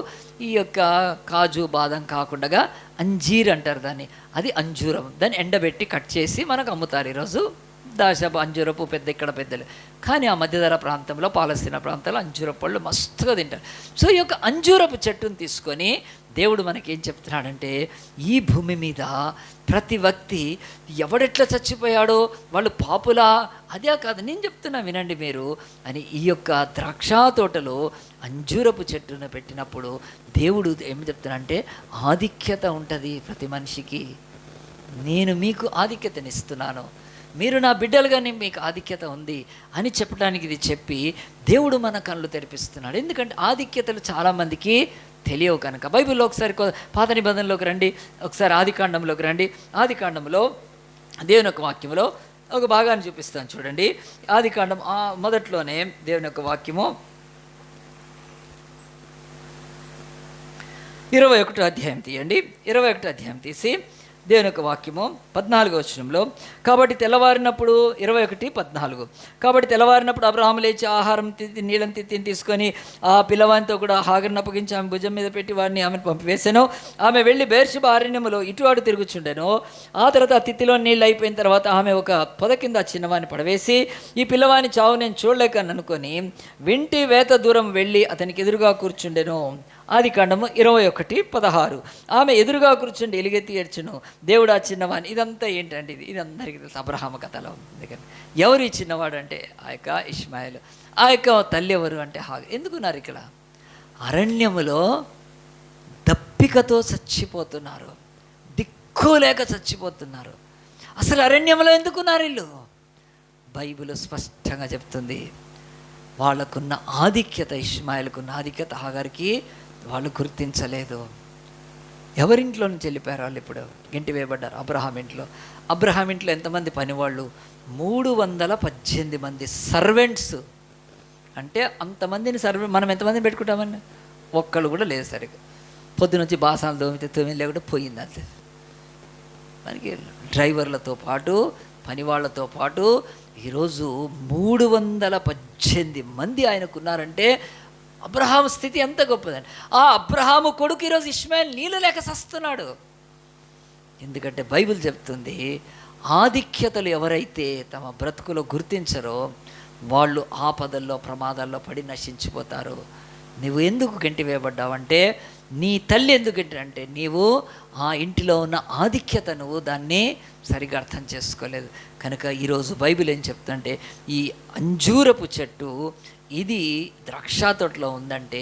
ఈ యొక్క కాజు బాదం కాకుండా అంజీర్ అంటారు దాన్ని. అది అంజూరం, దాన్ని ఎండబెట్టి కట్ చేసి మనకు అమ్ముతారు ఈరోజు. అంజూరపు ఇక్కడ పెద్దలు. కానీ ఆ మధ్యధర ప్రాంతంలో, పాలస్తీనా ప్రాంతాల్లో అంజూరపు పళ్ళు మస్తుగా తింటారు. సో ఈ యొక్క అంజూరపు చెట్టును తీసుకొని దేవుడు మనకేం చెప్తున్నాడంటే, ఈ భూమి మీద ప్రతి వ్యక్తి ఎవడెట్లా చచ్చిపోయాడో, వాళ్ళు పాపులా, అదే కాదు నేను చెప్తున్నా వినండి మీరు అని. ఈ యొక్క ద్రాక్ష తోటలో అంజూరపు చెట్టును పెట్టినప్పుడు దేవుడు ఏం చెప్తున్నాడంటే, ఆధిక్యత ఉంటుంది ప్రతి మనిషికి. నేను మీకు ఆధిక్యతనిస్తున్నాను, మీరు నా బిడ్డలుగా మీకు ఆధిక్యత ఉంది అని చెప్పడానికి ఇది చెప్పి దేవుడు మన కళ్ళు తెరిపిస్తున్నాడు. ఎందుకంటే ఆధిక్యతలు చాలామందికి తెలియవు కనుక. బైబిల్లో ఒకసారి పాత నిబంధనలోకి రండి, ఒకసారి ఆదికాండంలోకి రండి. ఆదికాండంలో దేవుని యొక్క వాక్యంలో ఒక భాగాన్ని చూపిస్తాను చూడండి. ఆదికాండం మొదట్లోనే దేవుని యొక్క వాక్యము 21వ అధ్యాయం తీయండి. 21వ అధ్యాయం తీసి దేవుని యొక్క వాక్యము 14వ వచనంలో, కాబట్టి తెల్లవారినప్పుడు 21:14 కాబట్టి తెల్లవారినప్పుడు అబ్రహాము లేచి ఆహారం నీళ్ళని తీసుకొని ఆ పిల్లవానితో కూడా హాగర్ని అప్పగించి ఆమె భుజం మీద పెట్టి వాడిని ఆమెను పంపివేశాను. ఆమె వెళ్ళి బెయేర్షెబా అరణ్యములో ఇటు అటు తిరుగుచుండెను. ఆ తర్వాత ఆ తిత్తిలో నీళ్ళు అయిపోయిన తర్వాత ఆమె ఒక పొద కింద చిన్నవాడిని పడవేసి, ఈ పిల్లవాని చావు నేను చూడలేకని అనుకొని వింటి వేత దూరం వెళ్ళి అతనికి ఎదురుగా కూర్చుండెను. ఆదికాండము 21:16 ఆమె ఎదురుగా కూర్చుండి ఎలుగెత్తి ఏడ్చును, దేవుడు ఆ చిన్నవాడిని. ఇదంతా ఏంటంటే ఇది అందరికీ తెలుసు, అబ్రహాము కథలో. అందుకని ఎవరు ఈ చిన్నవాడు అంటే ఆ యొక్క ఇష్మాయేలు. ఆ యొక్క తల్లి ఎవరు అంటే ఎందుకున్నారు ఇక్కడ? అరణ్యములో దప్పికతో చచ్చిపోతున్నారు, దిక్కు లేక చచ్చిపోతున్నారు. అసలు అరణ్యంలో ఎందుకున్నారు వీళ్ళు? బైబిల్ స్పష్టంగా చెప్తుంది. వాళ్ళకున్న ఆధిక్యత, ఇష్మాయేలుకున్న ఆధిక్యత హాగర్కి వాళ్ళు గుర్తించలేదు. ఎవరింట్లో నుంచి వెళ్ళిపోయారు వాళ్ళు? ఇప్పుడు గెంటి వేయబడ్డారు. అబ్రహాం ఇంట్లో ఎంతమంది పనివాళ్ళు? 318 మంది సర్వెంట్స్. అంటే అంతమందిని మనం ఎంతమందిని పెట్టుకుంటామని ఒక్కళ్ళు కూడా లేదు సరిగ్గా. పొద్దునుంచి బాసాలు తోమితే లేకుంటే పోయింది అంతే. మనకి డ్రైవర్లతో పాటు పనివాళ్లతో పాటు ఈరోజు 318 మంది ఆయనకున్నారంటే అబ్రహాము స్థితి ఎంత గొప్పదండి. ఆ అబ్రహాము కొడుకు ఈరోజు ఇష్మాయేల్ నీళ్ళు లేక సస్తున్నాడు. ఎందుకంటే బైబిల్ చెప్తుంది, ఆధిక్యతలు ఎవరైతే తమ బ్రతుకులో గుర్తించరో వాళ్ళు ఆపదల్లో ప్రమాదాల్లో పడి నశించిపోతారు. నువ్వు ఎందుకు గంటి వేయబడ్డావంటే, నీ తల్లి ఎందుకు అంటే నీవు ఆ ఇంటిలో ఉన్న ఆధిక్యత నువ్వు దాన్ని సరిగా అర్థం చేసుకోలేదు కనుక ఈరోజు బైబిల్ ఏం చెప్తుందంటే, ఈ అంజూరపు చెట్టు ఇది ద్రాక్ష తోటలో ఉందంటే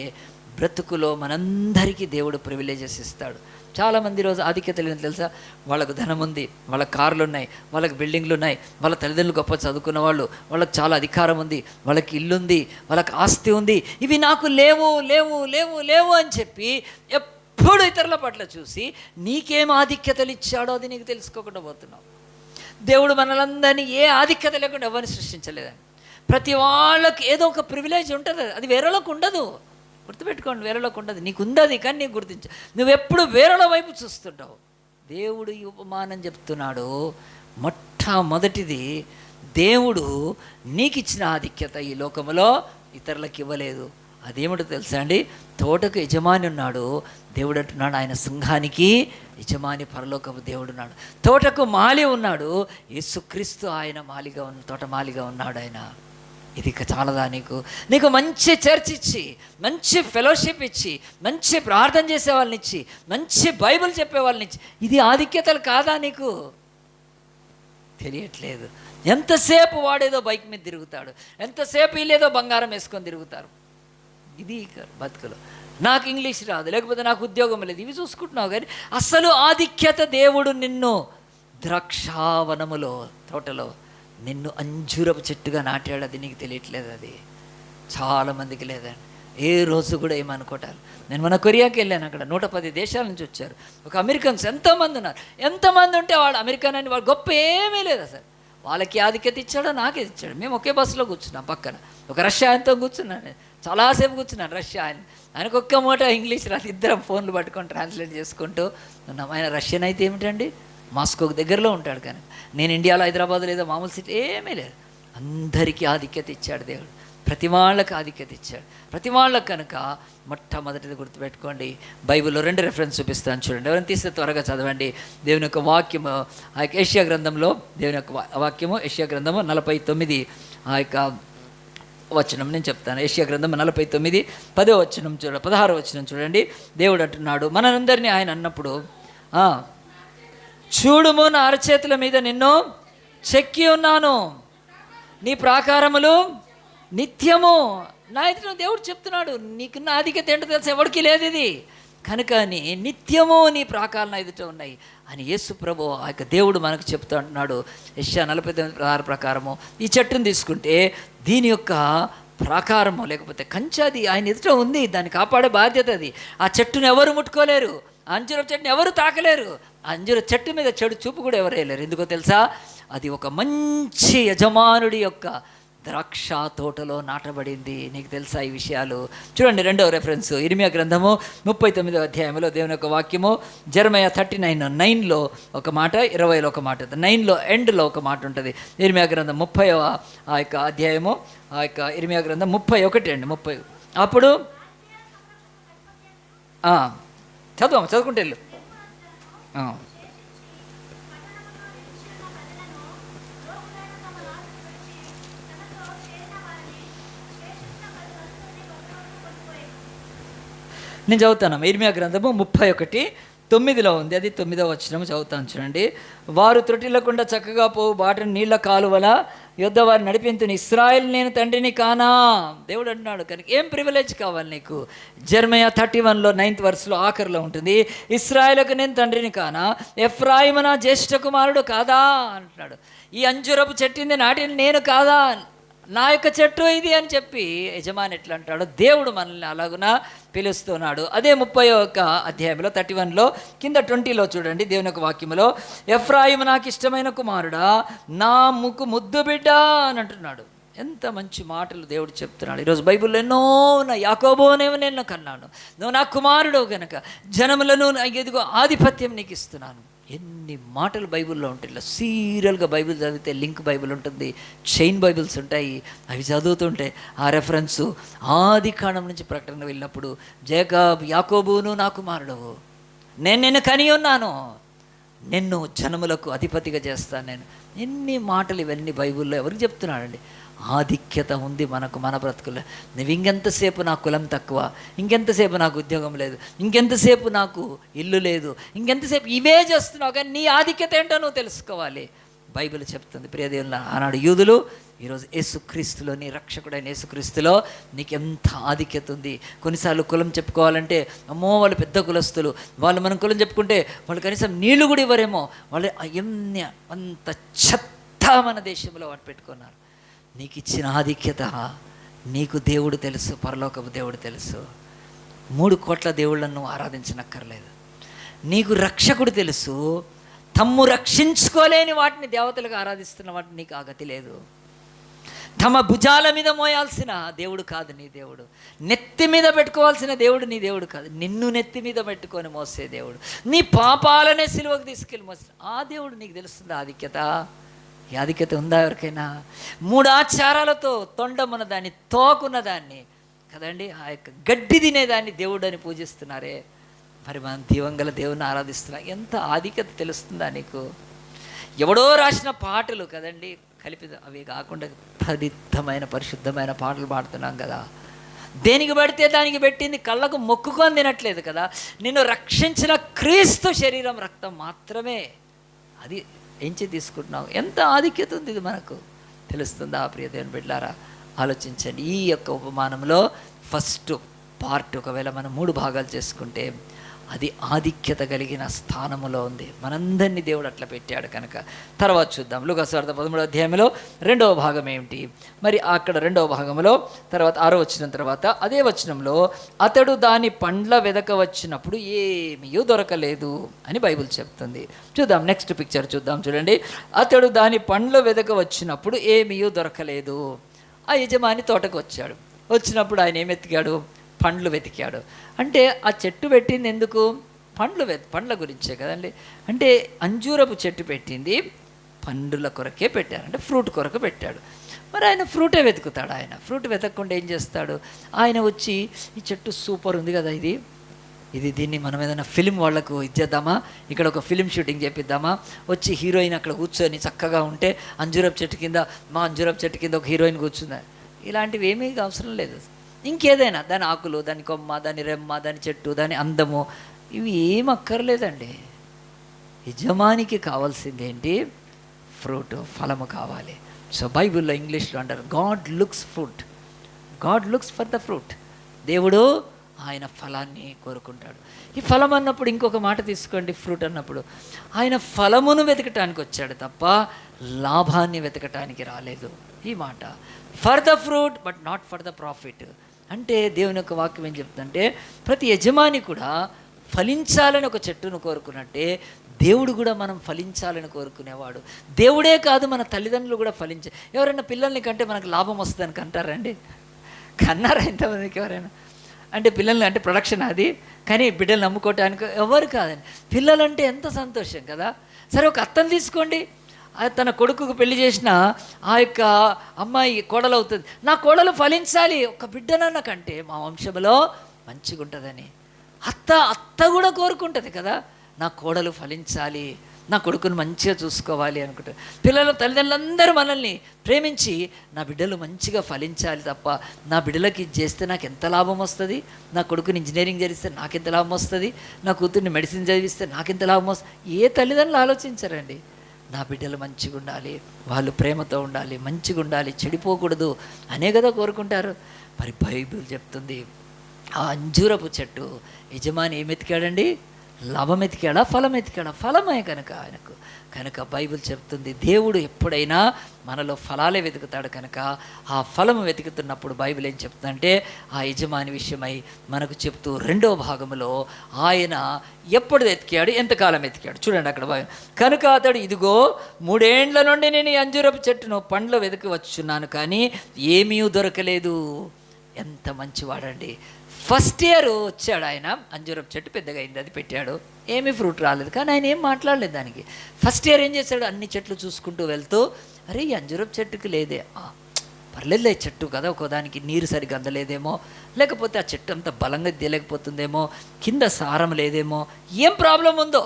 బ్రతుకులో మనందరికీ దేవుడు ప్రివిలేజెస్ ఇస్తాడు. చాలామంది ఈరోజు ఆధిక్యత లేని తెలుసా? వాళ్ళకు ధనం ఉంది, వాళ్ళకి కార్లు ఉన్నాయి, వాళ్ళకి బిల్డింగ్లు ఉన్నాయి, వాళ్ళ తల్లిదండ్రులు గొప్ప చదువుకున్న వాళ్ళు, వాళ్ళకి చాలా అధికారం ఉంది, వాళ్ళకి ఇల్లు ఉంది, వాళ్ళకి ఆస్తి ఉంది. ఇవి నాకు లేవు లేవు లేవు లేవు అని చెప్పి ఎప్పుడు ఇతరుల పట్ల చూసి నీకేం ఆధిక్యతలు ఇచ్చాడో అది నీకు తెలుసుకోకుండా పోతున్నావు. దేవుడు మనలందరినీ ఏ ఆధిక్యత లేకుండా ఎవరిని సృష్టించలేదని. ప్రతి వాళ్ళకి ఏదో ఒక ప్రివిలేజ్ ఉంటుంది, అది వేరేలోకి ఉండదు. గుర్తుపెట్టుకోండి, వేరేలోకి ఉండదు, నీకు ఉంది అది, కానీ నీకు గుర్తించు. నువ్వెప్పుడు వేరేల వైపు చూస్తుంటావు. దేవుడు ఈ ఉపమానం చెప్తున్నాడు. మొట్టమొదటిది, దేవుడు నీకు ఇచ్చిన ఆధిక్యత ఈ లోకంలో ఇతరులకు ఇవ్వలేదు. అదేమిటో తెలుసా అండి? తోటకు యజమాని ఉన్నాడు, దేవుడు అంటున్నాడు ఆయన సింహానికి యజమాని పరలోకపు దేవుడు ఉన్నాడు. తోటకు మాలి ఉన్నాడు, యేసుక్రీస్తు ఆయన మాలిగా తోట మాలిగా ఉన్నాడు ఆయన. ఇది చాలదా నీకు? నీకు మంచి చర్చ్ ఇచ్చి, మంచి ఫెలోషిప్ ఇచ్చి, మంచి ప్రార్థన చేసే వాళ్ళని ఇచ్చి, మంచి బైబిల్ చెప్పే వాళ్ళని ఇచ్చి, ఇది ఆధిక్యతలు కాదా నీకు? తెలియట్లేదు. ఎంతసేపు వాడేదో బైక్ మీద తిరుగుతాడు, ఎంతసేపు వీళ్ళేదో బంగారం వేసుకొని తిరుగుతారు. ఇది బతుకులు. నాకు ఇంగ్లీష్ రాదు, లేకపోతే నాకు ఉద్యోగం లేదు, ఇవి చూసుకుంటున్నావు. కానీ అసలు ఆధిక్యత దేవుడు నిన్ను ద్రాక్షావనములో తోటలో నిన్ను అంజూరపు చెట్టుగా నాటాడు. అది నీకు తెలియట్లేదు. అది చాలామందికి లేదండి. ఏ రోజు కూడా ఏమనుకోవటాలు. నేను మన కొరియాకి వెళ్ళాను, అక్కడ 110 దేశాల నుంచి వచ్చారు. ఒక అమెరికన్స్ ఎంతోమంది ఉన్నారు. ఎంతమంది ఉంటే వాళ్ళు అమెరికన్ అని వాళ్ళు గొప్ప ఏమీ లేదు అసలు. వాళ్ళకి ఆధిక్యత ఇచ్చాడో నాకే ఇచ్చాడు. మేము ఒకే బస్సులో కూర్చున్నాం, పక్కన ఒక రష్యా ఆయనతో కూర్చున్నాను. చాలాసేపు కూర్చున్నాను. రష్యా ఆయనకు ఒక్క మూట ఇంగ్లీష్ రాదు. ఇద్దరం ఫోన్లు పట్టుకొని ట్రాన్స్లేట్ చేసుకుంటూ ఉన్నాం. ఆయన రష్యన్ అయితే ఏమిటండి, మాస్కోకు దగ్గరలో ఉంటాడు. కానీ నేను ఇండియాలో హైదరాబాద్ లేదా మామూలు సిటీ ఏమీ లేదు. అందరికీ ఆధిక్యత ఇచ్చాడు దేవుడు. ప్రతి వాళ్ళకి ఆధిక్యత ఇచ్చాడు. ప్రతి వాళ్ళకి కనుక మొట్టమొదటిది గుర్తుపెట్టుకోండి. బైబిల్లో 2 రెఫరెన్స్ చూపిస్తాను చూడండి. ఎవరైనా తీస్తే త్వరగా చదవండి. దేవుని యొక్క వాక్యము ఆ యొక్క యెషయా గ్రంథంలో, దేవుని యొక్క వాక్యము యెషయా గ్రంథము 49 ఆ యొక్క వచనం నేను చెప్తాను. యెషయా గ్రంథం 49 10వ వచనం చూడండి, 16వ వచనం చూడండి. దేవుడు అంటున్నాడు మనందరినీ ఆయన అన్నప్పుడు, చూడుము నా అరచేతుల మీద నిన్ను చెక్కి ఉన్నాను, నీ ప్రాకారములు నిత్యము నా ఎదుట. దేవుడు చెప్తున్నాడు నీకున్న ఆధిక్యత ఏంటో తెలుసు, ఎవరికి లేదు ఇది కనుక నిత్యము నీ ప్రాకారం నా ఎదుట ఉన్నాయి అని యేసు ప్రభు ఆ యొక్క దేవుడు మనకు చెప్తూ అంటున్నాడు. యెషయా 49:16 ప్రకారము ఈ చెట్టును తీసుకుంటే దీని యొక్క ప్రాకారము లేకపోతే కంచాది ఆయన ఎదుట ఉంది. దాన్ని కాపాడే బాధ్యత అది. ఆ చెట్టును ఎవరు ముట్టుకోలేరు, అంజూరపు చెట్టుని ఎవరు తాకలేరు, అంజూర చెట్టు మీద చెడు చూపు కూడా ఎవరు వేయలేరు. ఎందుకో తెలుసా? అది ఒక మంచి యజమానుడి యొక్క ద్రాక్ష తోటలో నాటబడింది. నీకు తెలుసా ఈ విషయాలు? చూడండి, రెండవ రెఫరెన్స్ ఇర్మియా గ్రంథము 39వ అధ్యాయంలో దేవుని యొక్క వాక్యము. జెరమయా 39:9లో ఒక మాట, 20లో ఒక మాట, 9లో ఎండ్లో ఒక మాట ఉంటుంది. ఇర్మియా గ్రంథం 30వ ఆ యొక్క అధ్యాయము, ఆ యొక్క ఇర్మియా గ్రంథం 31 అండి, 30. అప్పుడు చదువుకుంటే వెళ్ళు. నేను చదువుతాను. ఇర్మియా గ్రంథము 31:9లో ఉంది. అది 9వ వచనము చదువుతాను, చూడండి. వారు త్రుటిల్లకుండా చక్కగా పోవు బాటను నీళ్ల కాలువల యుద్ధ వారు నడిపింతుని ఇశ్రాయేలు నేను తండ్రిని కానా? దేవుడు అంటున్నాడు. కనుక ఏం ప్రివిలేజ్ కావాలి నీకు? జెరమయా 31లో 9th verseలో ఆఖరిలో ఉంటుంది, ఇశ్రాయేలుకు నేను తండ్రిని కానా? ఎఫ్రాయిము నా జ్యేష్ఠ కుమారుడు కాదా అంటున్నాడు. ఈ అంజురపు చెట్టింది నాటిని నేను కాదా? నా యొక్క చెట్టు ఇది అని చెప్పి యజమాని ఎట్లా అంటాడో దేవుడు మనల్ని అలాగున పిలుస్తున్నాడు. అదే 31వ అధ్యాయంలో 31లో కింద 20లో చూడండి, దేవుని యొక్క వాక్యములో, ఎఫ్రాయిము నాకు ఇష్టమైన కుమారుడా, నా ముద్దు బిడ్డ అని అంటున్నాడు. ఎంత మంచి మాటలు దేవుడు చెప్తున్నాడు. ఈరోజు బైబిల్లో ఎన్నో నా యాకోబోనేమో నేను కన్నాను, నువ్వు నా కుమారుడు కనుక జనములను ఎదుగో ఆధిపత్యం నీకు ఇస్తున్నాను. ఎన్ని మాటలు బైబిల్లో ఉంటాయి. ఇలా సీరియల్గా బైబిల్ చదివితే లింక్ బైబిల్ ఉంటుంది, చైన్ బైబిల్స్ ఉంటాయి. అవి చదువుతుంటే ఆ రెఫరెన్సు ఆది కాండం నుంచి ప్రకటన వెళ్ళినప్పుడు, యాకోబును నా కుమారుడవు, నేను నిన్ను కని ఉన్నాను, నిన్ను జనములకు అధిపతిగా చేస్తాను నేను. ఎన్ని మాటలు ఇవన్నీ బైబిల్లో ఎవరికి చెప్తున్నాడండి? ఆధిక్యత ఉంది మనకు, మన బ్రతుకుల్లో. నువ్వు ఇంకెంతసేపు నాకు కులం తక్కువ, ఇంకెంతసేపు నాకు ఉద్యోగం లేదు, ఇంకెంతసేపు నాకు ఇల్లు లేదు, ఇంకెంతసేపు ఇవే చేస్తున్నావు, కానీ నీ ఆధిక్యత ఏంటో నువ్వు తెలుసుకోవాలి. బైబిల్ చెప్తుంది. ప్రియదేవుల, ఆనాడు యూదులు, ఈరోజు యేసుక్రీస్తులో, నీ రక్షకుడైన యేసుక్రీస్తులో నీకెంత ఆధిక్యత ఉంది. కొన్నిసార్లు కులం చెప్పుకోవాలంటే అమ్మో వాళ్ళు పెద్ద కులస్తులు, వాళ్ళు మనం కులం చెప్పుకుంటే వాళ్ళు కనీసం నీళ్లు కూడా ఇవ్వరేమో, వాళ్ళు అంత చెత్త మన దేశంలో వాటి పెట్టుకున్నారు. నీకు ఇచ్చిన ఆధిక్యత నీకు దేవుడు తెలుసు, పరలోకపు దేవుడు తెలుసు. 3 కోట్ల దేవుళ్ళను నువ్వు ఆరాధించనక్కర్లేదు. నీకు రక్షకుడు తెలుసు. తమ్ము రక్షించుకోలేని వాటిని దేవతలకు ఆరాధిస్తున్న వాటిని నీకు ఆ గతి లేదు. తమ భుజాల మీద మోయాల్సిన దేవుడు కాదు నీ దేవుడు. నెత్తి మీద పెట్టుకోవాల్సిన దేవుడు నీ దేవుడు కాదు. నిన్ను నెత్తి మీద పెట్టుకొని మోసే దేవుడు, నీ పాపాలనే సిలువకు తీసుకెళ్ళి మోసే ఆ దేవుడు. నీకు తెలుస్తుంది ఆధిక్యత? ఈ ఆధిక్యత ఉందా ఎవరికైనా? 3 ఆచారాలతో తొండమున్న దాన్ని, తోకున్న దాన్ని కదండి, ఆ యొక్క గడ్డి తినేదాన్ని దేవుడు అని పూజిస్తున్నారే. మరి మనం దీవంగల దేవుని ఆరాధిస్తున్నా. ఎంత ఆధిక్యత తెలుస్తుందా నీకు? ఎవడో రాసిన పాటలు కదండి కలిపి, అవి కాకుండా పరిశుద్ధమైన పరిశుద్ధమైన పాటలు పాడుతున్నాం కదా. దేనికి పడితే దానికి పెట్టింది కళ్ళకు మొక్కుకొని తినట్లేదు కదా. నిన్ను రక్షించిన క్రీస్తు శరీరం రక్తం మాత్రమే, అది ఎంచి తీసుకుంటున్నావు. ఎంత ఆధిక్యత ఉంది ఇది మనకు తెలుస్తుందా? ప్రియ దేవుని బిడ్డలారా, ఆలోచించండి. ఈ యొక్క ఉపమానంలో ఫస్ట్ పార్ట్ ఒకవేళ మనం 3 భాగాలు చేసుకుంటే అది ఆధిక్యత కలిగిన స్థానములో ఉంది. మనందరినీ దేవుడు అట్లా పెట్టాడు కనుక. తర్వాత చూద్దాం లూకా సువార్త 13వ అధ్యాయంలో 2వ భాగం ఏమిటి మరి? అక్కడ 2వ భాగంలో తర్వాత 6వ వచనం తర్వాత అదే వచనంలో, అతడు దాని పండ్ల వెదక వచ్చినప్పుడు ఏమీ దొరకలేదు అని బైబిల్ చెప్తుంది. చూద్దాం, నెక్స్ట్ పిక్చర్ చూద్దాం. చూడండి, అతడు దాని పండ్ల వెదక వచ్చినప్పుడు ఏమీ దొరకలేదు. ఆ యజమాని తోటకు వచ్చాడు. వచ్చినప్పుడు ఆయన ఏం వెతికాడు? పండ్లు వెతికాడు. అంటే ఆ చెట్టు పెట్టింది ఎందుకు? పండ్ల గురించే కదండి. అంటే అంజూరపు చెట్టు పెట్టింది పండ్ల కొరకే పెట్టారు, అంటే ఫ్రూట్ కొరకు పెట్టాడు. మరి ఆయన ఫ్రూటే వెతుకుతాడు. ఆయన ఫ్రూట్ వెతకకుండా ఏం చేస్తాడు? ఆయన వచ్చి ఈ చెట్టు సూపర్ ఉంది కదా, దీన్ని మనం ఏదైనా ఫిలిం వాళ్ళకు ఇచ్చేద్దామా, ఇక్కడ ఒక ఫిలిం షూటింగ్ చేపిద్దామా, వచ్చి హీరోయిన్ అక్కడ కూర్చొని చక్కగా ఉంటే అంజూరపు చెట్టు కింద, మా అంజూరపు చెట్టు కింద ఒక హీరోయిన్ కూర్చుందా, ఇలాంటివి ఏమీ అవసరం లేదు. ఇంకేదైనా దాని ఆకులు, దాని కొమ్మ, దాని రెమ్మ, దాని చెట్టు, దాని అందము, ఇవి ఏం అక్కర్లేదండి. యజమానికి కావాల్సింది ఏంటి? ఫ్రూట్, ఫలము కావాలి. సో బైబిల్లో ఇంగ్లీష్లో అంటారు God looks fruit, God looks for the fruit. దేవుడు ఆయన ఫలాన్ని కోరుకుంటాడు. ఈ ఫలం అన్నప్పుడు ఇంకొక మాట తీసుకోండి, ఫ్రూట్ అన్నప్పుడు ఆయన ఫలమును వెతకటానికి వచ్చాడు తప్ప లాభాన్ని వెతకటానికి రాలేదు. ఈ మాట for the fruit but not for the profit. అంటే దేవుని యొక్క వాక్యం ఏం చెప్తుందంటే, ప్రతి యజమాని కూడా ఫలించాలని ఒక చెట్టును కోరుకున్నట్టే దేవుడు కూడా మనం ఫలించాలని కోరుకునేవాడు. దేవుడే కాదు, మన తల్లిదండ్రులు కూడా ఎవరైనా పిల్లల్ని కంటే మనకు లాభం వస్తుందని కంటారండి? కన్నారా ఇంతమందికి ఎవరైనా? అంటే పిల్లల్ని అంటే ప్రొడక్షన్ అది, కానీ బిడ్డలు నమ్ముకోవటానికి ఎవరు కాదండి. పిల్లలంటే ఎంత సంతోషం కదా. సరే, ఒక అత్తను తీసుకోండి, తన కొడుకుకు పెళ్లి చేసిన ఆ యొక్క అమ్మాయి కోడలు అవుతుంది. నా కోడలు ఫలించాలి, ఒక బిడ్డనన్న కంటే మా వంశంలో మంచిగా ఉంటుందని అత్త కూడా కోరుకుంటుంది కదా. నా కోడలు ఫలించాలి, నా కొడుకును మంచిగా చూసుకోవాలి అనుకుంటారు. పిల్లలు తల్లిదండ్రులందరూ మనల్ని ప్రేమించి నా బిడ్డలు మంచిగా ఫలించాలి తప్ప, నా బిడ్డలకి ఇది చేస్తే నాకు ఎంత లాభం వస్తుంది, నా కొడుకుని ఇంజనీరింగ్ చదివిస్తే నాకెంత లాభం వస్తుంది, నా కూతుర్ని మెడిసిన్ చదివిస్తే నాకెంత లాభం వస్తుంది, ఏ తల్లిదండ్రులు ఆలోచించరండి. నా బిడ్డలు మంచిగా ఉండాలి, వాళ్ళు ప్రేమతో ఉండాలి, మంచిగా ఉండాలి, చెడిపోకూడదు అనే కదా కోరుకుంటారు. మరి బైబిల్ చెప్తుంది, ఆ అంజూరపు చెట్టు యజమాని ఏం ఎతికాడండి? లాభం ఎతికాడా, ఫలం ఎతికాడా? ఫలమే కనుక బైబిల్ చెప్తుంది, దేవుడు ఎప్పుడైనా మనలో ఫలాలే వెతుకుతాడు. కనుక ఆ ఫలము వెతుకుతున్నప్పుడు బైబిల్ ఏం చెప్తుందంటే, ఆ యజమాని విషయమై మనకు చెప్తూ 2వ భాగంలో ఆయన ఎప్పుడు ఎతికాడు, ఎంతకాలం ఎతికాడు చూడండి అక్కడ. కనుక అతడు, ఇదిగో 3 ఏండ్ల నుండి నేను ఈ అంజూరపు చెట్టును పండ్లు వెతికి వచ్చున్నాను, కానీ ఏమీ దొరకలేదు. ఎంత మంచివాడండి. ఫస్ట్ ఇయర్ వచ్చాడు ఆయన, అంజూరపు చెట్టు పెద్దగా అయింది, అది పెట్టాడు, ఏమీ ఫ్రూట్ రాలేదు. కానీ ఆయన ఏం మాట్లాడలేదు దానికి. ఫస్ట్ ఇయర్ ఏం చేశాడు, అన్ని చెట్లు చూసుకుంటూ వెళ్తూ, అరే ఈ అంజూరపు చెట్టుకి లేదే, పర్లేదులే చెట్టు కదా, ఒకదానికి నీరు సరిగ్గా అందలేదేమో, లేకపోతే ఆ చెట్టు అంత బలంగా తీయలేకపోతుందేమో, కింద సారం లేదేమో, ఏం ప్రాబ్లం ఉందో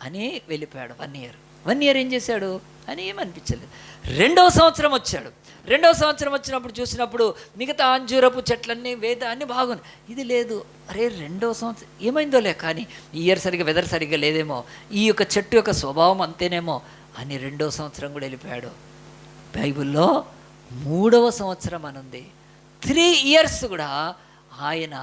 అని వెళ్ళిపోయాడు. 1 ఇయర్ ఏం చేశాడు అని ఏమనిపించలేదు. 2వ సంవత్సరం వచ్చాడు. 2వ సంవత్సరం వచ్చినప్పుడు చూసినప్పుడు మిగతా అంజూరపు చెట్లన్నీ అన్నీ బాగుంది, ఇది లేదు. అరే 2వ సంవత్సరం ఏమైందో కానీ ఈ ఇయర్ సరిగ్గా వెదర్ సరిగ్గా లేదేమో, ఈ యొక్క చెట్టు యొక్క స్వభావం అంతేనేమో అని 2వ సంవత్సరం కూడా వెళ్ళిపోయాడు. బైబిల్లో 3వ సంవత్సరం అనుంది. 3 ఇయర్స్ కూడా ఆయన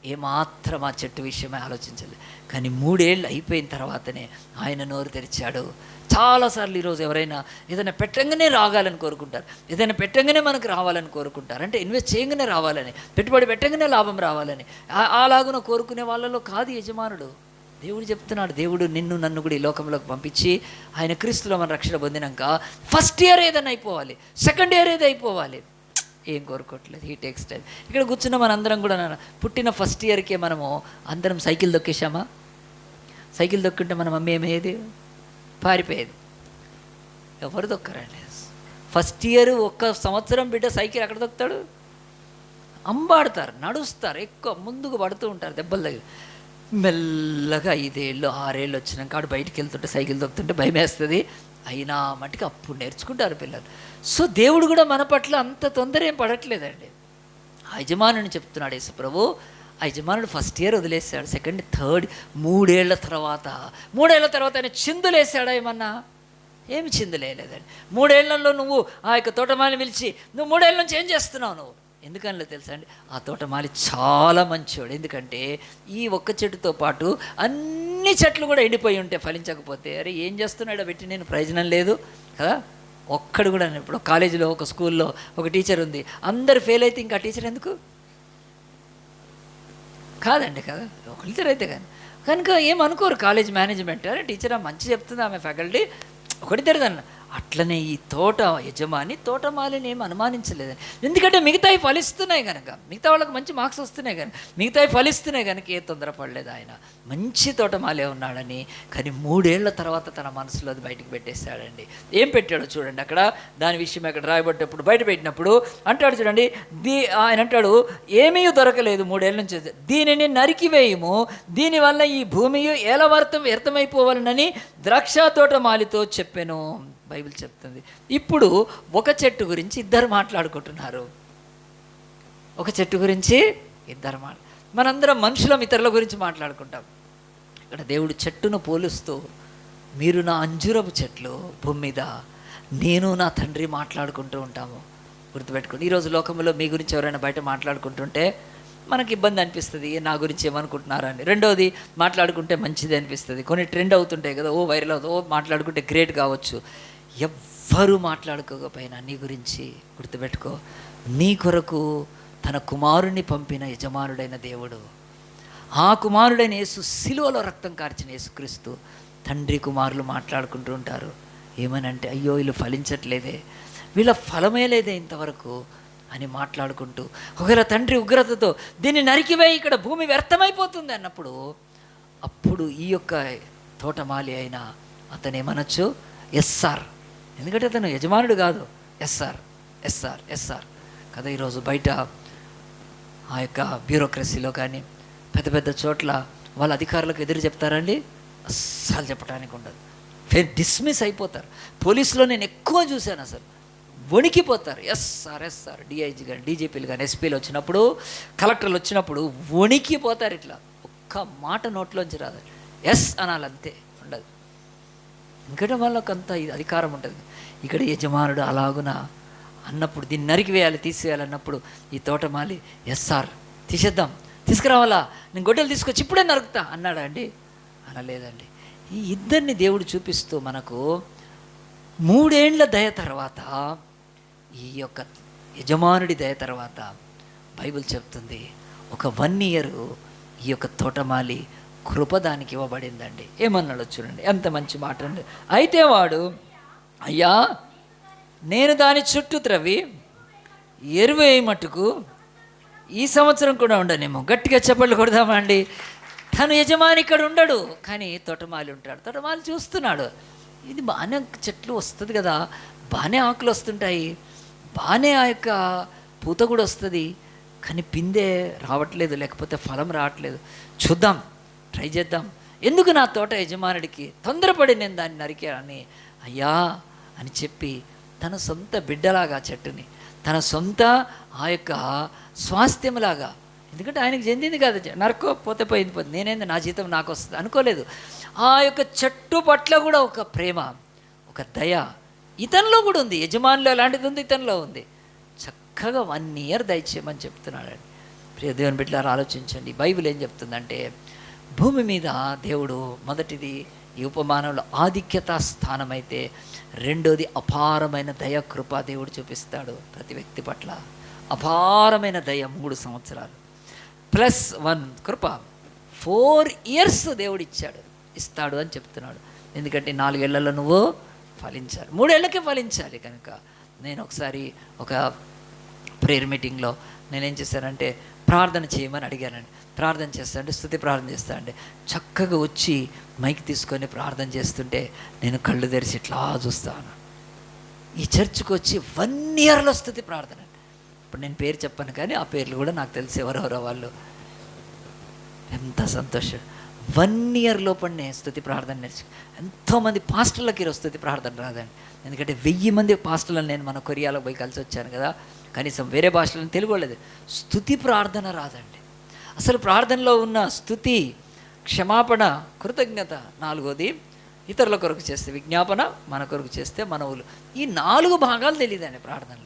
ఏమాత్రం ఆ చెట్టు విషయమే ఆలోచించలేదు. కానీ 3 ఏళ్ళు అయిపోయిన తర్వాతనే ఆయన నోరు తెరిచాడు. చాలాసార్లు ఈరోజు ఎవరైనా ఏదైనా పెట్టంగానే రాగాలని కోరుకుంటారు, ఏదైనా పెట్టంగానే మనకు రావాలని కోరుకుంటారు. అంటే ఇన్వెస్ట్ చేయగానే రావాలని, పెట్టుబడి పెట్టంగానే లాభం రావాలని, అలాగున కోరుకునే వాళ్ళలో కాదు యజమానుడు. దేవుడు చెప్తున్నాడు, దేవుడు నిన్ను నన్ను కూడా ఈ లోకంలోకి పంపించి ఆయన క్రీస్తులో మన రక్షణ పొందినాక ఫస్ట్ ఇయర్ ఏదైనా అయిపోవాలి, సెకండ్ ఇయర్ ఏదో అయిపోవాలి, ఏం కోరుకోవట్లేదు. He takes time. ఇక్కడ కూర్చున్న మనందరం కూడా పుట్టిన ఫస్ట్ ఇయర్కే మనము అందరం సైకిల్ దొక్కేసామా? సైకిల్ దొక్కుంటే మన మమ్మీ ఏమయ్యేది? పారిపోయేది. ఎవరు దొక్కరండి. ఫస్ట్ ఇయర్ 1 సంవత్సరం బిడ్డ సైకిల్ ఎక్కడ దొక్కుతాడు? అంబాడతారు, నడుస్తారు, ఎక్కువ ముందుకు పడుతూ ఉంటారు దెబ్బలు తగిలి. మెల్లగా 5 ఏళ్ళు 6 ఏళ్ళు వచ్చినాక ఆడు బయటికి వెళ్తుంటే సైకిల్ దొక్కుతుంటే భయం వేస్తుంది, అయినా మటుకు అప్పుడు నేర్చుకుంటారు పిల్లలు. సో దేవుడు కూడా మన పట్ల అంత తొందర ఏం పడట్లేదండి. ఆ యజమానుని చెప్తున్నాడు యేసు ప్రభు. ఆ యజమానుడు ఫస్ట్ ఇయర్ వదిలేశాడు, సెకండ్, థర్డ్, 3 ఏళ్ల తర్వాత ఆయన చిందులేసాడా ఏమన్నా? ఏమి చిందులేదండి. 3 ఏళ్లలో నువ్వు ఆ యొక్క తోటమాలిని పిలిచి, నువ్వు 3 ఏళ్ళ నుంచి ఏం చేస్తున్నావు నువ్వు? ఎందుకనిలో తెలుసా అండి, ఆ తోటమాలి చాలా మంచివాడు. ఎందుకంటే ఈ ఒక్క చెట్టుతో పాటు అన్ని చెట్లు కూడా ఎండిపోయి ఉంటే ఫలించకపోతే, అరే ఏం చేస్తున్నాడో పెట్టి నేను ప్రయోజనం లేదు కదా. ఒక్కడు కూడా. ఇప్పుడు కాలేజీలో ఒక స్కూల్లో ఒక టీచర్ ఉంది, అందరు ఫెయిల్ అయితే ఇంకా టీచర్ ఎందుకు? కాదండి కదా, ఒకరిద్దరు అయితే కానీ. కనుక ఏమనుకోరు కాలేజ్ మేనేజ్మెంట్, అరే టీచర్ మంచి చెప్తుంది ఆమె ఫ్యాకల్టీ, ఒకటిద్దరు దాన్ని. అట్లనే ఈ తోట యజమాని తోటమాలిని ఏమి అనుమానించలేదని. ఎందుకంటే మిగతావి ఫలిస్తున్నాయి కనుక, మిగతా వాళ్ళకి మంచి మార్క్స్ వస్తున్నాయి కానీ, మిగతావి ఫలిస్తున్నాయి కనుక ఏ తొందరపడలేదు ఆయన. మంచి తోటమాలే ఉన్నాడని. కానీ 3 ఏళ్ల తర్వాత తన మనసులో అది బయటకు పెట్టేశాడండి. ఏం పెట్టాడో చూడండి అక్కడ, దాని విషయం అక్కడ రాయబడ్డప్పుడు బయట పెట్టినప్పుడు అంటాడు చూడండి, ఆయన అంటాడు, ఏమీ దొరకలేదు 3 ఏళ్ళ నుంచి, దీనిని నరికివేయము, దీనివల్ల ఈ భూమి ఎలా వ్యర్థమైపోవాలనని ద్రాక్ష తోటమాలితో చెప్పాను. బైబిల్ చెప్తుంది. ఇప్పుడు ఒక చెట్టు గురించి ఇద్దరు మాట్లాడుకుంటున్నారు. ఒక చెట్టు గురించి ఇద్దరు మనందరం మనుషులం ఇతరుల గురించి మాట్లాడుకుంటాం. ఇక్కడ దేవుడు చెట్టును పోలుస్తూ, మీరు నా అంజూరపు చెట్లు భూమి మీద, నేను నా తండ్రి మాట్లాడుకుంటూ ఉంటాము. గుర్తుపెట్టుకోండి. ఈరోజు లోకంలో మీ గురించి ఎవరైనా బయట మాట్లాడుకుంటుంటే మనకి ఇబ్బంది అనిపిస్తుంది, నా గురించి ఏమనుకుంటున్నారా అని. రెండవది, మాట్లాడుకుంటే మంచిది అనిపిస్తుంది. కొన్ని ట్రెండ్ అవుతుంటాయి కదా, వైరల్ అవుతుంది, మాట్లాడుకుంటే గ్రేట్ కావచ్చు. ఎవ్వరూ మాట్లాడుకోకపోయినా నీ గురించి గుర్తుపెట్టుకో, నీ కొరకు తన కుమారుని పంపిన యజమానుడైన దేవుడు, ఆ కుమారుడైన యేసు, సిలువలో రక్తం కార్చిన యేసుక్రీస్తు తండ్రి కుమారులు మాట్లాడుకుంటూ ఉంటారు. ఏమనంటే, అయ్యో వీళ్ళు ఫలించట్లేదే, వీళ్ళ ఫలమే లేదే ఇంతవరకు అని మాట్లాడుకుంటూ, ఒకవేళ తండ్రి ఉగ్రతతో దీన్ని నరికివేయి, ఇక్కడ భూమి వ్యర్థమైపోతుంది అన్నప్పుడు, అప్పుడు ఈ యొక్క తోటమాలి అయినా అతను ఏమనొచ్చు, ఎస్ఆర్. ఎందుకంటే అతను యజమానుడు కాదు, ఎస్ఆర్ ఎస్ఆర్ ఎస్ఆర్ కదా. ఈరోజు బయట ఆ యొక్క బ్యూరోక్రసీలో కానీ పెద్ద పెద్ద చోట్ల వాళ్ళ అధికారులకు ఎదురు చెప్తారండి, అస్సలు చెప్పడానికి ఉండదు, డిస్మిస్ అయిపోతారు. పోలీసులో నేను ఎక్కువ చూశాను, అసలు వణికిపోతారు. ఎస్ఆర్ ఎస్ఆర్ డిఐజీ కానీ డీజీపీలు కానీ ఎస్పీలు వచ్చినప్పుడు, కలెక్టర్లు వచ్చినప్పుడు వణికిపోతారు. ఇట్లా ఒక్క మాట నోట్లోంచి రాదు, ఎస్ అనాలి అంతే, ఉండదు. ఎందుకంటే వాళ్ళకు అంత అధికారం ఉంటుంది. ఇక్కడ యజమానుడు అలాగున అన్నప్పుడు, దీన్ని నరికివేయాలి, తీసేయాలన్నప్పుడు ఈ తోటమాలి ఎస్ఆర్ తీసేద్దాం, తీసుకురావాలా, నేను గొడ్డలు తీసుకొచ్చి ఇప్పుడే నరుకుతా అన్నాడా అండి? అనలేదండి. ఈ ఇద్దరిని దేవుడు చూపిస్తూ మనకు 3 ఏండ్ల దయ తర్వాత, ఈ యొక్క యజమానుడి దయ తర్వాత బైబిల్ చెప్తుంది, ఒక 1 ఇయర్ ఈ యొక్క తోటమాలి కృప దానికి ఇవ్వబడిందండి. ఏమన్నాడో చూడండి, ఎంత మంచి మాట అండి. అయితే వాడు, అయ్యా నేను దాని చుట్టూ త్రవ్వి ఎరువు వేయమట్టుకు ఈ సంవత్సరం కూడా ఉండనేమో. గట్టిగా చప్పట్లు కొడదామా అండి. తను యజమాని ఇక్కడ ఉండడు, కానీ తోటమాలి ఉంటాడు. తోటమాలి చూస్తున్నాడు, ఇది బాగానే చెట్లు వస్తుంది కదా, బాగానే ఆకులు వస్తుంటాయి, బాగానే ఆ యొక్క పూత కూడా వస్తుంది, కానీ పిందె రావట్లేదు, లేకపోతే ఫలం రావట్లేదు, చూద్దాం, ట్రై చేద్దాం. ఎందుకు నా తోట యజమానుడికి తొందరపడి నేను దాన్ని నరికానని, అయ్యా అని చెప్పి తన సొంత బిడ్డలాగా చెట్టుని, తన సొంత ఆ యొక్క స్వాస్థ్యంలాగా, ఎందుకంటే ఆయనకు చెందింది కాదు, నరకపోతే పోయింది, నేనేంది నా జీతం నాకు వస్తుంది అనుకోలేదు. ఆ యొక్క చెట్టు పట్ల కూడా ఒక ప్రేమ, ఒక దయ ఇతనిలో కూడా ఉంది. యజమానిలో ఎలాంటిది ఉంది, ఇతనిలో ఉంది. చక్కగా 1 ఇయర్ దయచేయమని చెప్తున్నాడండి. ప్రియ దేవుని బిడ్డలారా, ఆలోచించండి. బైబిల్ ఏం చెప్తుందంటే, భూమి మీద దేవుడు మొదటిది ఈ ఉపమానంలో ఆధిక్యత స్థానం అయితే, రెండోది అపారమైన దయ కృప దేవుడు చూపిస్తాడు ప్రతి వ్యక్తి పట్ల. అపారమైన దయ 3 సంవత్సరాలు +1 కృప 4 ఇయర్స్ దేవుడు ఇస్తాడు అని చెప్తున్నాడు. ఎందుకంటే 4 ఏళ్లలో నువ్వు ఫలించాలి, 3 ఏళ్ళకే ఫలించాలి. కనుక నేను ఒకసారి ఒక ప్రేయర్ మీటింగ్లో నేనేం చేశానంటే, ప్రార్థన చేయమని అడిగానండి. ప్రార్థన చేస్తా అంటే, స్తుతి ప్రార్థన చేస్తా అంటే, చక్కగా వచ్చి మైక్ తీసుకొని ప్రార్థన చేస్తుంటే నేను కళ్ళు తెరిచి ఇట్లా చూస్తాను. ఈ చర్చ్కి వచ్చి 1 ఇయర్లో స్తుతి ప్రార్థన. ఇప్పుడు నేను పేరు చెప్పాను, కానీ ఆ పేర్లు కూడా నాకు తెలిసి ఎవరెవరో వాళ్ళు. ఎంత సంతోషం. 1 ఇయర్ లోపలనే స్తుతి ప్రార్థన నేర్చు. ఎంతోమంది పాస్టర్లకి ఈరోజు స్తుతి ప్రార్థన రాదండి. ఎందుకంటే 1000 మంది పాస్టర్లను నేను మన కొరియాలో పోయి కలిసి వచ్చాను కదా, కనీసం వేరే భాషలను తెలుగు లేదు. స్తుతి ప్రార్థన రాదండి. అసలు ప్రార్థనలో ఉన్న స్తుతి, క్షమాపణ, కృతజ్ఞత, 4వది ఇతరుల కొరకు చేస్తే విజ్ఞాపన, మన కొరకు చేస్తే మనవులు. ఈ 4 భాగాలు తెలియదండి ప్రార్థనలు.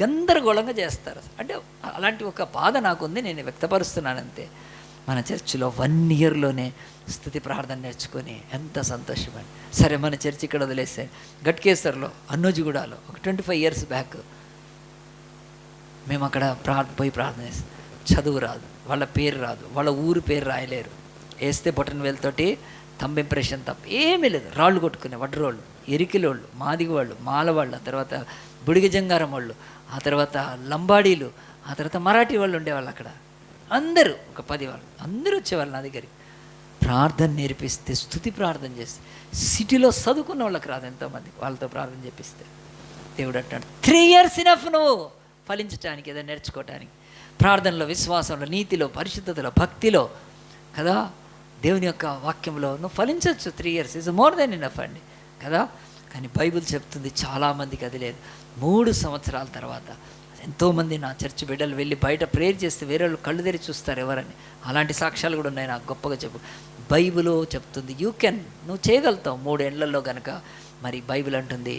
గందరగోళంగా చేస్తారు. అంటే అలాంటి ఒక బాధ నాకుంది, నేను వ్యక్తపరుస్తున్నాను అంతే. మన చర్చిలో 1 ఇయర్లోనే స్తుతి ప్రార్థన నేర్చుకొని ఎంత సంతోషమండి. సరే, మన చర్చి ఇక్కడ వదిలేస్తే గట్కేసర్లో, అన్నోజిగూడలో ఒక 25 ఇయర్స్ బ్యాక్ మేము అక్కడ పోయి ప్రార్థన చేస్తాం. చదువు రాదు, వాళ్ళ పేరు రాదు, వాళ్ళ ఊరు పేరు రాయలేరు, వేస్తే బొటన్ వేలుతోటి థంబ్ ఇంప్రెషన్ తప్ప ఏమీ లేదు. రాళ్ళు కొట్టుకునే వడ్రోళ్ళు, ఎరికిలోళ్ళు, మాదిగవాళ్ళు, మాలవాళ్ళు, ఆ తర్వాత బుడిగ జంగారం వాళ్ళు, ఆ తర్వాత లంబాడీలు, ఆ తర్వాత మరాఠీ వాళ్ళు ఉండేవాళ్ళు అక్కడ. అందరూ ఒక 10 వాళ్ళు అందరూ వచ్చేవాళ్ళు నా దగ్గరికి. ప్రార్థన నేర్పిస్తే, స్తుతి ప్రార్థన చేస్తే, సిటీలో చదువుకున్న వాళ్ళకి రాదు ఎంతోమంది, వాళ్ళతో ప్రార్థన చేపిస్తే దేవుడు అంటాడు 3 ఇయర్స్ ఇనఫ్ నువ్వు ఫలించడానికి, ఏదైనా నేర్చుకోవటానికి. ప్రార్థనలో, విశ్వాసంలో, నీతిలో, పరిశుద్ధతలో, భక్తిలో కదా, దేవుని యొక్క వాక్యంలో నువ్వు ఫలించవచ్చు. 3 years is more than enough అండి కదా. కానీ బైబిల్ చెప్తుంది చాలామందికి అది లేదు. 3 సంవత్సరాల తర్వాత ఎంతోమంది నా చర్చి బిడ్డలు వెళ్ళి బయట ప్రేయర్ చేస్తే వేరే వాళ్ళు కళ్ళు తెరి చూస్తారు ఎవరని. అలాంటి సాక్ష్యాలు కూడా ఉన్నాయి నాకు, గొప్పగా చెప్పు. బైబిల్ చెప్తుంది నువ్వు చేయగలుగుతావు 3 ఏళ్లలో కనుక. మరి బైబిల్ అంటుంది,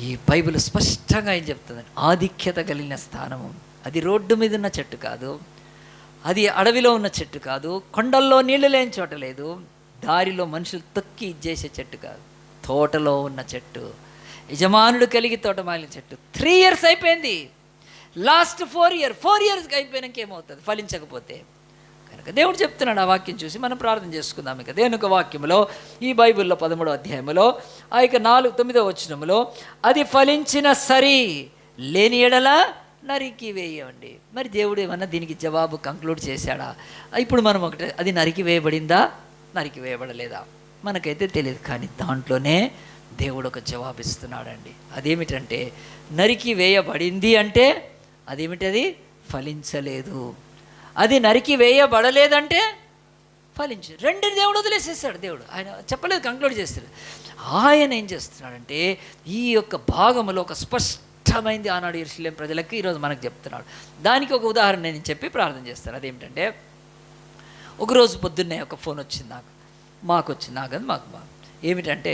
ఈ బైబిల్ స్పష్టంగా ఏం చెప్తుంది, ఆధిక్యత కలిగిన స్థానము. అది రోడ్డు మీద ఉన్న చెట్టు కాదు, అది అడవిలో ఉన్న చెట్టు కాదు, కొండల్లో నీళ్లు లేని చోట లేదు, దారిలో మనుషులు తొక్కి ఇచ్చేసే చెట్టు కాదు, తోటలో ఉన్న చెట్టు, యజమానుడు కలిగి తోటమాలిన చెట్టు. 3 ఇయర్స్ అయిపోయింది, లాస్ట్ 4 ఇయర్స్కి అయిపోయినాక ఏమవుతుంది ఫలించకపోతే. కనుక దేవుడు చెప్తున్నాడు. ఆ వాక్యం చూసి మనం ప్రార్థన చేసుకుందాం. ఇక దేవుని యొక్క వాక్యంలో ఈ బైబిల్లో 13వ అధ్యాయంలో ఆ యొక్క 9వ వచనంలో అది ఫలించిన సరి లేని ఎడల నరికి వేయండి. మరి దేవుడు ఏమన్నా దీనికి జవాబు కంక్లూడ్ చేశాడా? ఇప్పుడు మనం ఒకటి, అది నరికి వేయబడిందా, నరికి వేయబడలేదా మనకైతే తెలియదు. కానీ దాంట్లోనే దేవుడు ఒక జవాబు ఇస్తున్నాడండి. అదేమిటంటే నరికి వేయబడింది అంటే అదేమిటది? ఫలించలేదు. అది నరికి వేయబడలేదంటే ఫలించు. రెండుని దేవుడు వదిలేసేసాడు. దేవుడు ఆయన చెప్పలేదు, కంక్లూడ్ చేస్తాడు. ఆయన ఏం చేస్తున్నాడంటే ఈ యొక్క భాగములో ఒక స్పష్టమైంది ఆనాడు యెరూషలేము ప్రజలకి ఈరోజు మనకు చెప్తున్నాడు. దానికి ఒక ఉదాహరణ నేను చెప్పి ప్రార్థన చేస్తాను. అదేమిటంటే ఒకరోజు పొద్దున్నే ఒక ఫోన్ వచ్చింది మాకు వచ్చింది, మాకు ఏమిటంటే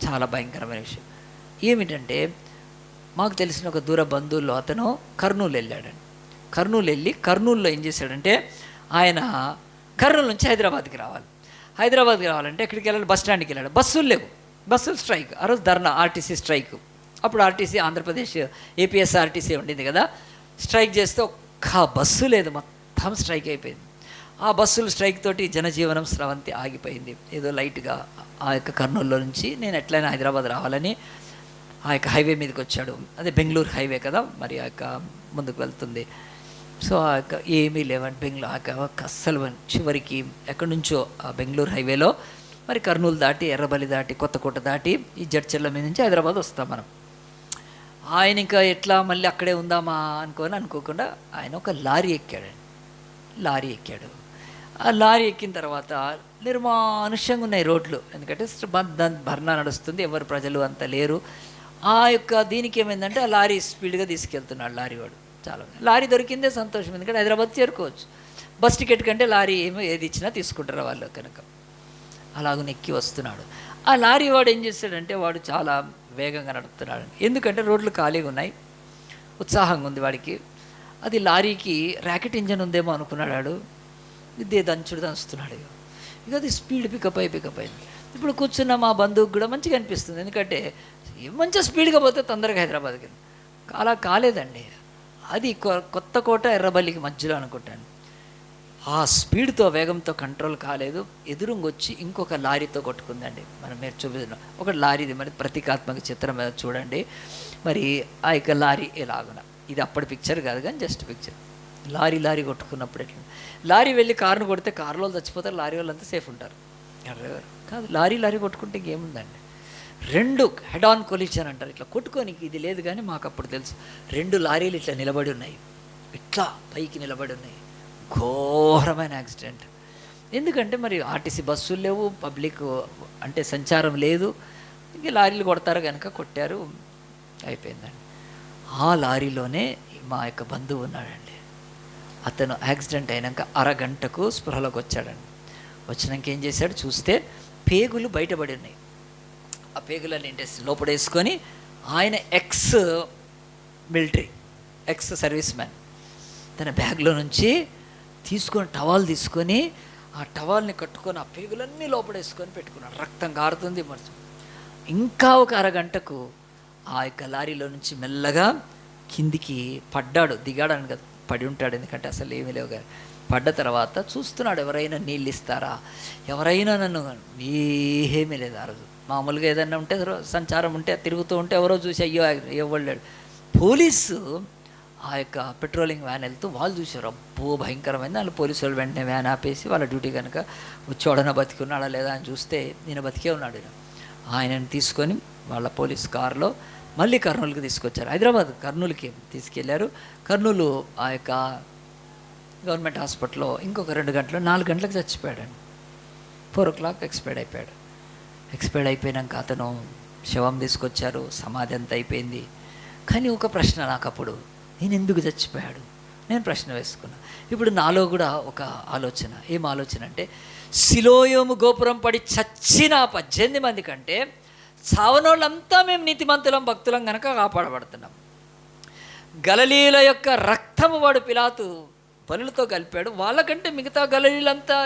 చాలా భయంకరమైన విషయం. ఏమిటంటే మాకు తెలిసిన ఒక దూర బంధువుల్లో అతను కర్నూలు వెళ్ళాడండి. కర్నూలు వెళ్ళి కర్నూలులో ఏం చేశాడంటే ఆయన కర్నూలు నుంచి హైదరాబాద్కి రావాలంటే ఎక్కడికి వెళ్ళాలి? బస్ స్టాండ్కి వెళ్ళాడు. బస్సులు లేవు, బస్సులు స్ట్రైక్. ఆ రోజు ధర్నా, ఆర్టీసీ స్ట్రైక్. అప్పుడు ఆర్టీసీ ఆంధ్రప్రదేశ్ ఏపీఎస్ఆర్టీసీ ఉండింది కదా, స్ట్రైక్ చేస్తే ఒక్క బస్సు లేదు, మొత్తం స్ట్రైక్ అయిపోయింది. ఆ బస్సులు స్ట్రైక్ తోటి జనజీవనం స్రవంతి ఆగిపోయింది. ఏదో లైట్గా ఆ యొక్క కర్నూలులో నుంచి నేను ఎట్లయినా హైదరాబాద్ రావాలని ఆ యొక్క హైవే మీదకి వచ్చాడు. అదే బెంగళూరు హైవే కదా, మరి ఆ యొక్క ముందుకు వెళ్తుంది. సో ఆ యొక్క ఏమీ లేవండి బెంగళూరు. ఆ యొక్క అస్సలు చివరికి ఎక్కడి నుంచో ఆ బెంగళూరు హైవేలో మరి కర్నూలు దాటి, ఎర్రబల్లి దాటి, కొత్తకోట దాటి ఈ జడ్చర్ల మీద నుంచి హైదరాబాద్ వస్తాం మనం. ఆయన ఇంకా ఎట్లా మళ్ళీ అక్కడే ఉందామా అనుకోకుండా ఆయన ఒక లారీ ఎక్కాడు. ఆ లారీ ఎక్కిన తర్వాత నిర్మానుష్యంగా ఉన్నాయి రోడ్లు, ఎందుకంటే భర్నా నడుస్తుంది, ఎవరు ప్రజలు అంత లేరు. ఆ యొక్క దీనికి ఏమైందంటే ఆ లారీ స్పీడ్గా తీసుకెళ్తున్నాడు లారీ వాడు. చాలా లారీ దొరికిందే సంతోషం, ఎందుకంటే హైదరాబాద్ చేరుకోవచ్చు. బస్ టికెట్ కంటే లారీ ఏది ఇచ్చినా తీసుకుంటారు వాళ్ళు కనుక. అలాగ నెక్కి వస్తున్నాడు. ఆ లారీ వాడు ఏం చేస్తాడంటే వాడు చాలా వేగంగా నడుపుతున్నాడు, ఎందుకంటే రోడ్లు ఖాళీగా ఉన్నాయి, ఉత్సాహంగా ఉంది వాడికి. అది లారీకి ర్యాకెట్ ఇంజన్ ఉందేమో అనుకున్నాడు. ఇదే దంచుతున్నాడు. ఇక అది స్పీడ్ పికప్ అయింది. ఇప్పుడు కూర్చున్న మా బంధువుకు కూడా మంచిగా అనిపిస్తుంది, ఎందుకంటే మంచిగా స్పీడ్గా పోతే తొందరగా హైదరాబాద్కి. అలా కాలేదండి, అది కొత్తకోట ఎర్రబల్లికి మధ్యలో అనుకుంటాను. ఆ స్పీడ్తో వేగంతో కంట్రోల్ కాలేదు, ఎదురుంగొచ్చి ఇంకొక లారీతో కొట్టుకుందండి. మీరు చూపిస్తున్నాం ఒక లారీది, మరి ప్రతీకాత్మక చిత్రం మీద చూడండి. మరి ఆ యొక్క లారీ ఎలాగున, ఇది అప్పటి పిక్చర్ కాదు కానీ జస్ట్ పిక్చర్. లారీ కొట్టుకున్నప్పుడు ఎట్లా, లారీ వెళ్ళి కారును కొడితే కారులో చచ్చిపోతారు, లారీ వాళ్ళు అంతా సేఫ్ ఉంటారు కాదు. లారీ కొట్టుకుంటే ఇంకేముందండి, రెండు హెడ్ ఆన్ కొలిషన్ అంటారు. ఇట్లా కొట్టుకోనికి ఇది లేదు, కానీ మాకు అప్పుడు తెలుసు. రెండు లారీలు ఇట్లా నిలబడి ఉన్నాయి, ఇట్లా పైకి నిలబడి ఉన్నాయి. ఘోరమైన యాక్సిడెంట్. ఎందుకంటే మరి ఆర్టీసీ బస్సులు లేవు, పబ్లిక్ అంటే సంచారం లేదు, ఇంక లారీలు కొడతారు కనుక కొట్టారు, అయిపోయిందండి. ఆ లారీలోనే మా యొక్క బంధువు ఉన్నాడండి. అతను యాక్సిడెంట్ అయినాక అరగంటకు స్పృహలోకి వచ్చాడండి. వచ్చినాక ఏం చేశాడు, చూస్తే పేగులు బయటపడి ఉన్నాయి. ఆ పేగులన్నీ లోపడేసుకొని ఆయన ex military, ex service man, తన బ్యాగ్లో నుంచి టవాల్ తీసుకొని ఆ టవాల్ని కట్టుకొని ఆ పేగులన్నీ లోపడేసుకొని పెట్టుకున్నాడు. రక్తం కారుతుంది. ఇంకా ఒక అరగంటకు ఆ యొక్క లారీలో నుంచి మెల్లగా కిందికి దిగాడని కదా, పడి ఉంటాడు, ఎందుకంటే అసలు ఏమీ లేవు కానీ. పడ్డ తర్వాత చూస్తున్నాడు, ఎవరైనా నీళ్ళు ఇస్తారా, ఎవరైనా నన్ను, ఏమీ లేదు. ఆ రోజు మామూలుగా ఏదైనా ఉంటే సంచారం ఉంటే తిరుగుతూ ఉంటే ఎవరో చూసి అయ్యో ఇవ్వలేడు. పోలీసు ఆ యొక్క పెట్రోలింగ్ వ్యాన్ వెళ్తూ వాళ్ళు చూశారు, అబ్బో భయంకరమైంది. వాళ్ళు పోలీసు వాళ్ళు వెంటనే వ్యాన్ ఆపేసి వాళ్ళ డ్యూటీ కనుక వచ్చి బతికి ఉన్నాడా లేదా అని చూస్తే నేను బతికే ఉన్నాడు. ఆయనను తీసుకొని వాళ్ళ పోలీస్ కారులో మళ్ళీ కర్నూలుకి తీసుకొచ్చారు. కర్నూలుకి తీసుకెళ్లారు. కర్నూలు ఆ యొక్క గవర్నమెంట్ హాస్పిటల్లో ఇంకొక 4 గంటలకు చచ్చిపోయాడండి. 4 o'clock ఎక్స్పైర్డ్ అయిపోయినాక అతను శవం తీసుకొచ్చారు, సమాధి అంతా అయిపోయింది. కానీ ఒక ప్రశ్న నాకు అప్పుడు, నేను ఎందుకు చచ్చిపోయాడు నేను ప్రశ్న వేసుకున్నా. ఇప్పుడు నాలో కూడా ఒక ఆలోచన, ఏం ఆలోచన అంటే, సిలోయోము గోపురం పడి చచ్చిన 18 మంది కంటే చావనోళ్ళంతా మేము నీతిమంతులం భక్తులం కనుక కాపాడబడుతున్నాం. గలిలీల యొక్క రక్తము వాడు పిలాతు పనులతో కలిపాడు, వాళ్ళకంటే మిగతా గలిలీలంతా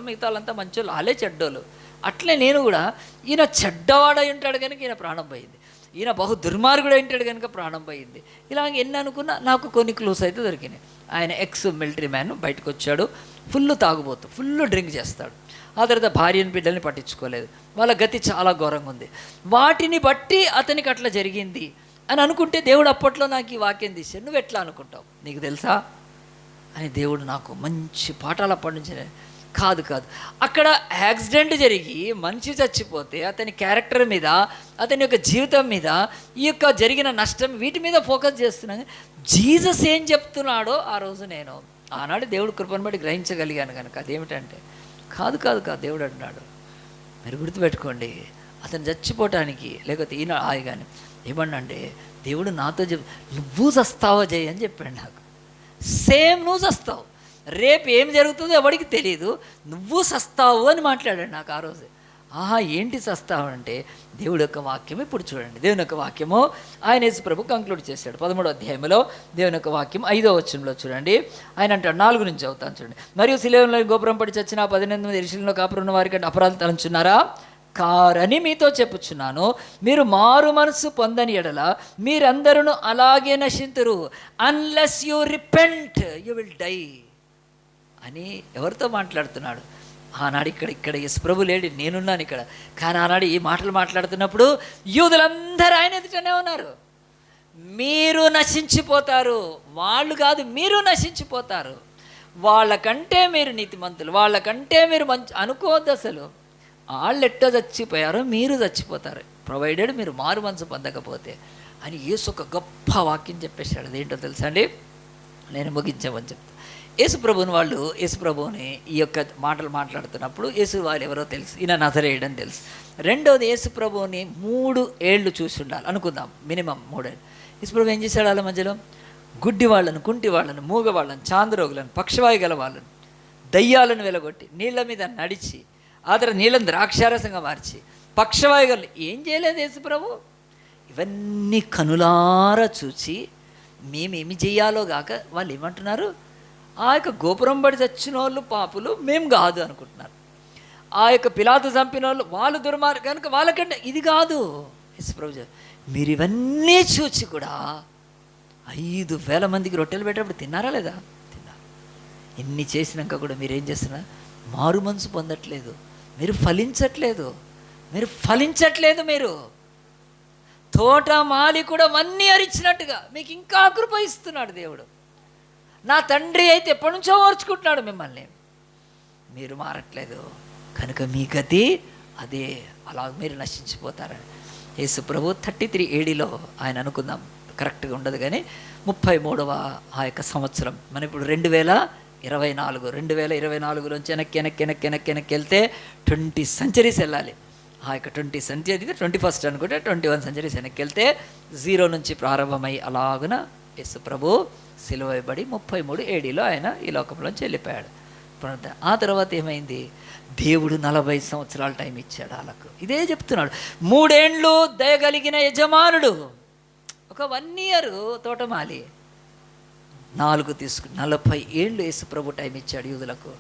మిగతాలంతా మంచోళ్ళు, వాళ్ళే చెడ్డోళ్ళు. అట్లే నేను కూడా, ఈయన చెడ్డవాడై ఉంటాడు కనుక ఈయన ప్రాణం పోయింది, ఈయన బహు దుర్మార్గుడు ఉంటాడు కనుక ప్రాణం పోయింది. ఇలా ఎన్ని అనుకున్నా నాకు కొన్ని క్లూస్ అయితే దొరికినాయి. ఆయన ఎక్స్ మిలిటరీ మ్యాన్ బయటకు వచ్చాడు, ఫుల్ తాగుబోతు, ఫుల్ డ్రింక్ చేస్తాడు. ఆ తర్వాత భార్యని బిడ్డల్ని పట్టించుకోలేదు. వాళ్ళ గతి చాలా ఘోరంగా ఉంది. వాటిని బట్టి అతనికి అట్లా జరిగింది అని అనుకుంటే దేవుడు అప్పట్లో నాకు ఈ వాక్యం తీశాడు. నువ్వు ఎట్లా అనుకుంటావు, నీకు తెలుసా అని దేవుడు నాకు మంచి పాఠాలు అప్పటి నుంచి. కాదు అక్కడ యాక్సిడెంట్ జరిగి మనిషి చచ్చిపోతే అతని క్యారెక్టర్ మీద, అతని యొక్క జీవితం మీద, ఈ యొక్క జరిగిన నష్టం, వీటి మీద ఫోకస్ చేస్తున్నాను. జీసస్ ఏం చెప్తున్నాడో ఆ రోజు నేను ఆనాడు దేవుడు కృపను బట్టి గ్రహించగలిగాను కనుక అదేమిటంటే కాదు దేవుడు అంటున్నాడు, మీరు గుర్తుపెట్టుకోండి, అతను చచ్చిపోవటానికి లేకపోతే ఈయన కానీ ఏమన్నాంటే దేవుడు నాతో నువ్వు చస్తావో జై అని చెప్పాడు నాకు. సేమ్ నువ్వు చస్తావు, రేపు ఏం జరుగుతుందో ఎవరికి తెలియదు, నువ్వు చస్తావు అని మాట్లాడాడు నాకు ఆ రోజు. ఏంటి చస్తావు అంటే దేవుడి యొక్క వాక్యం. ఇప్పుడు చూడండి, దేవుని యొక్క వాక్యము ఆయన యేసు ప్రభు కంక్లూడ్ చేశాడు 13వ అధ్యాయంలో. దేవుని యొక్క వాక్యం 5వ వచనంలో చూడండి, ఆయన అంటాడు, 4 నుంచి చదువుతాను చూడండి. మరియు శిలోహులో గోపురం పడి చచ్చిన 18 మంది యెరూషలేములో కాపురం వారికి అపరాధం తలంచున్నారా? కారని మీతో చెప్పుచున్నాను, మీరు మారు మనసు పొందని ఎడల మీరందరూ అలాగే నశింతురు. Unless you repent you will die అని ఎవరితో మాట్లాడుతున్నాడు? ఆనాడు ఇక్కడ యేసుప్రభు లేడు, నేనున్నాను ఇక్కడ. కానీ ఆనాడు ఈ మాటలు మాట్లాడుతున్నప్పుడు యూదులందరూ ఆయన ఎదుటనే ఉన్నారు. మీరు నశించిపోతారు, వాళ్ళు కాదు, మీరు నశించిపోతారు. వాళ్ళకంటే మీరు నీతిమంతులు, వాళ్ళకంటే మీరు మంచి అనుకోవద్దు. అసలు వాళ్ళు ఎట్టో చచ్చిపోయారో మీరు చచ్చిపోతారు, ప్రొవైడెడ్ మీరు మారు మనసు పొందకపోతే అని యేసు ఒక గొప్ప వాక్యం చెప్పేశాడు. అదేంటో తెలుసా అండి, నేను ముగించామని చెప్తాను. యేసుప్రభుని ఈ యొక్క మాటలు మాట్లాడుతున్నప్పుడు యేసు వాళ్ళు ఎవరో తెలుసు, ఈయన నజరేయుడు అని తెలుసు. రెండోది యేసుప్రభుని 3 ఏళ్ళు చూసి ఉండాలి అనుకుందాం, మినిమం 3 ఏళ్ళు. యేసుప్రభు ఏం చేశాడు? వాళ్ళ మధ్యలో గుడ్డి వాళ్ళను, కుంటి వాళ్ళను, మూగ వాళ్ళను, చాంద్రోగులను, పక్షవాయు గల వాళ్ళను, దయ్యాలను వెలగొట్టి నీళ్ళ మీద నడిచి ఆ తర్వాత నీళ్ళని ద్రాక్షారసంగా మార్చి పక్షవాయు గల ఏం చేయలేదు యేసుప్రభు. ఇవన్నీ కనులారా చూచి మేమేమి చేయాలో గాక వాళ్ళు ఏమంటున్నారు? ఆ యొక్క గోపురం పడి చచ్చిన వాళ్ళు పాపులు, మేము కాదు అనుకుంటున్నారు. ఆ యొక్క పిలాతు చంపిన వాళ్ళు దుర్మార్గం కనుక వాళ్ళకంటే ఇది కాదు. యేసుప్రభు మీరు ఇవన్నీ చూచి కూడా 5,000 మందికి రొట్టెలు పెట్టేప్పుడు తిన్నారా లేదా? తిన్నారు. ఎన్ని చేసినాక కూడా మీరేం చేస్తున్నారు? మారు మనసు పొందట్లేదు, మీరు ఫలించట్లేదు. మీరు తోట మాలి కూడా అన్నీ అరిచినట్టుగా మీకు ఇంకా కృప ఇస్తున్నాడు దేవుడు. నా తండ్రి అయితే ఎప్పటి నుంచో ఓర్చుకుంటున్నాడు మిమ్మల్ని, మీరు మారట్లేదు కనుక మీ గతి అదే, అలా మీరు నశించిపోతారని. యేసు ప్రభు 33 ADలో ఆయన అనుకుందాం, కరెక్ట్గా ఉండదు కానీ 33వ ఆ యొక్క సంవత్సరం, మనం ఇప్పుడు 2024లోంచి వెనక్కి వెళ్తే 20 centuries వెళ్ళాలి. ఆ యొక్క 20 centuries 21st అనుకుంటే 21 centuries వెనక్కి వెళ్తే 0 నుంచి ప్రారంభమై అలాగున యేసు ప్రభు సిలువ వేయబడి 33 ADలో ఆయన ఈ లోకంలోంచి వెళ్ళిపోయాడు. ఆ తర్వాత ఏమైంది? దేవుడు 40 సంవత్సరాల టైం ఇచ్చాడు వాళ్ళకు. ఇదే చెప్తున్నాడు, 3 ఏండ్లు దయగలిగిన యజమానుడు, ఒక 1 year తోటమాలి, 4 తీసుకుని 40 ఏండ్లు యేసు ప్రభు టైం ఇచ్చాడు యూదులకు.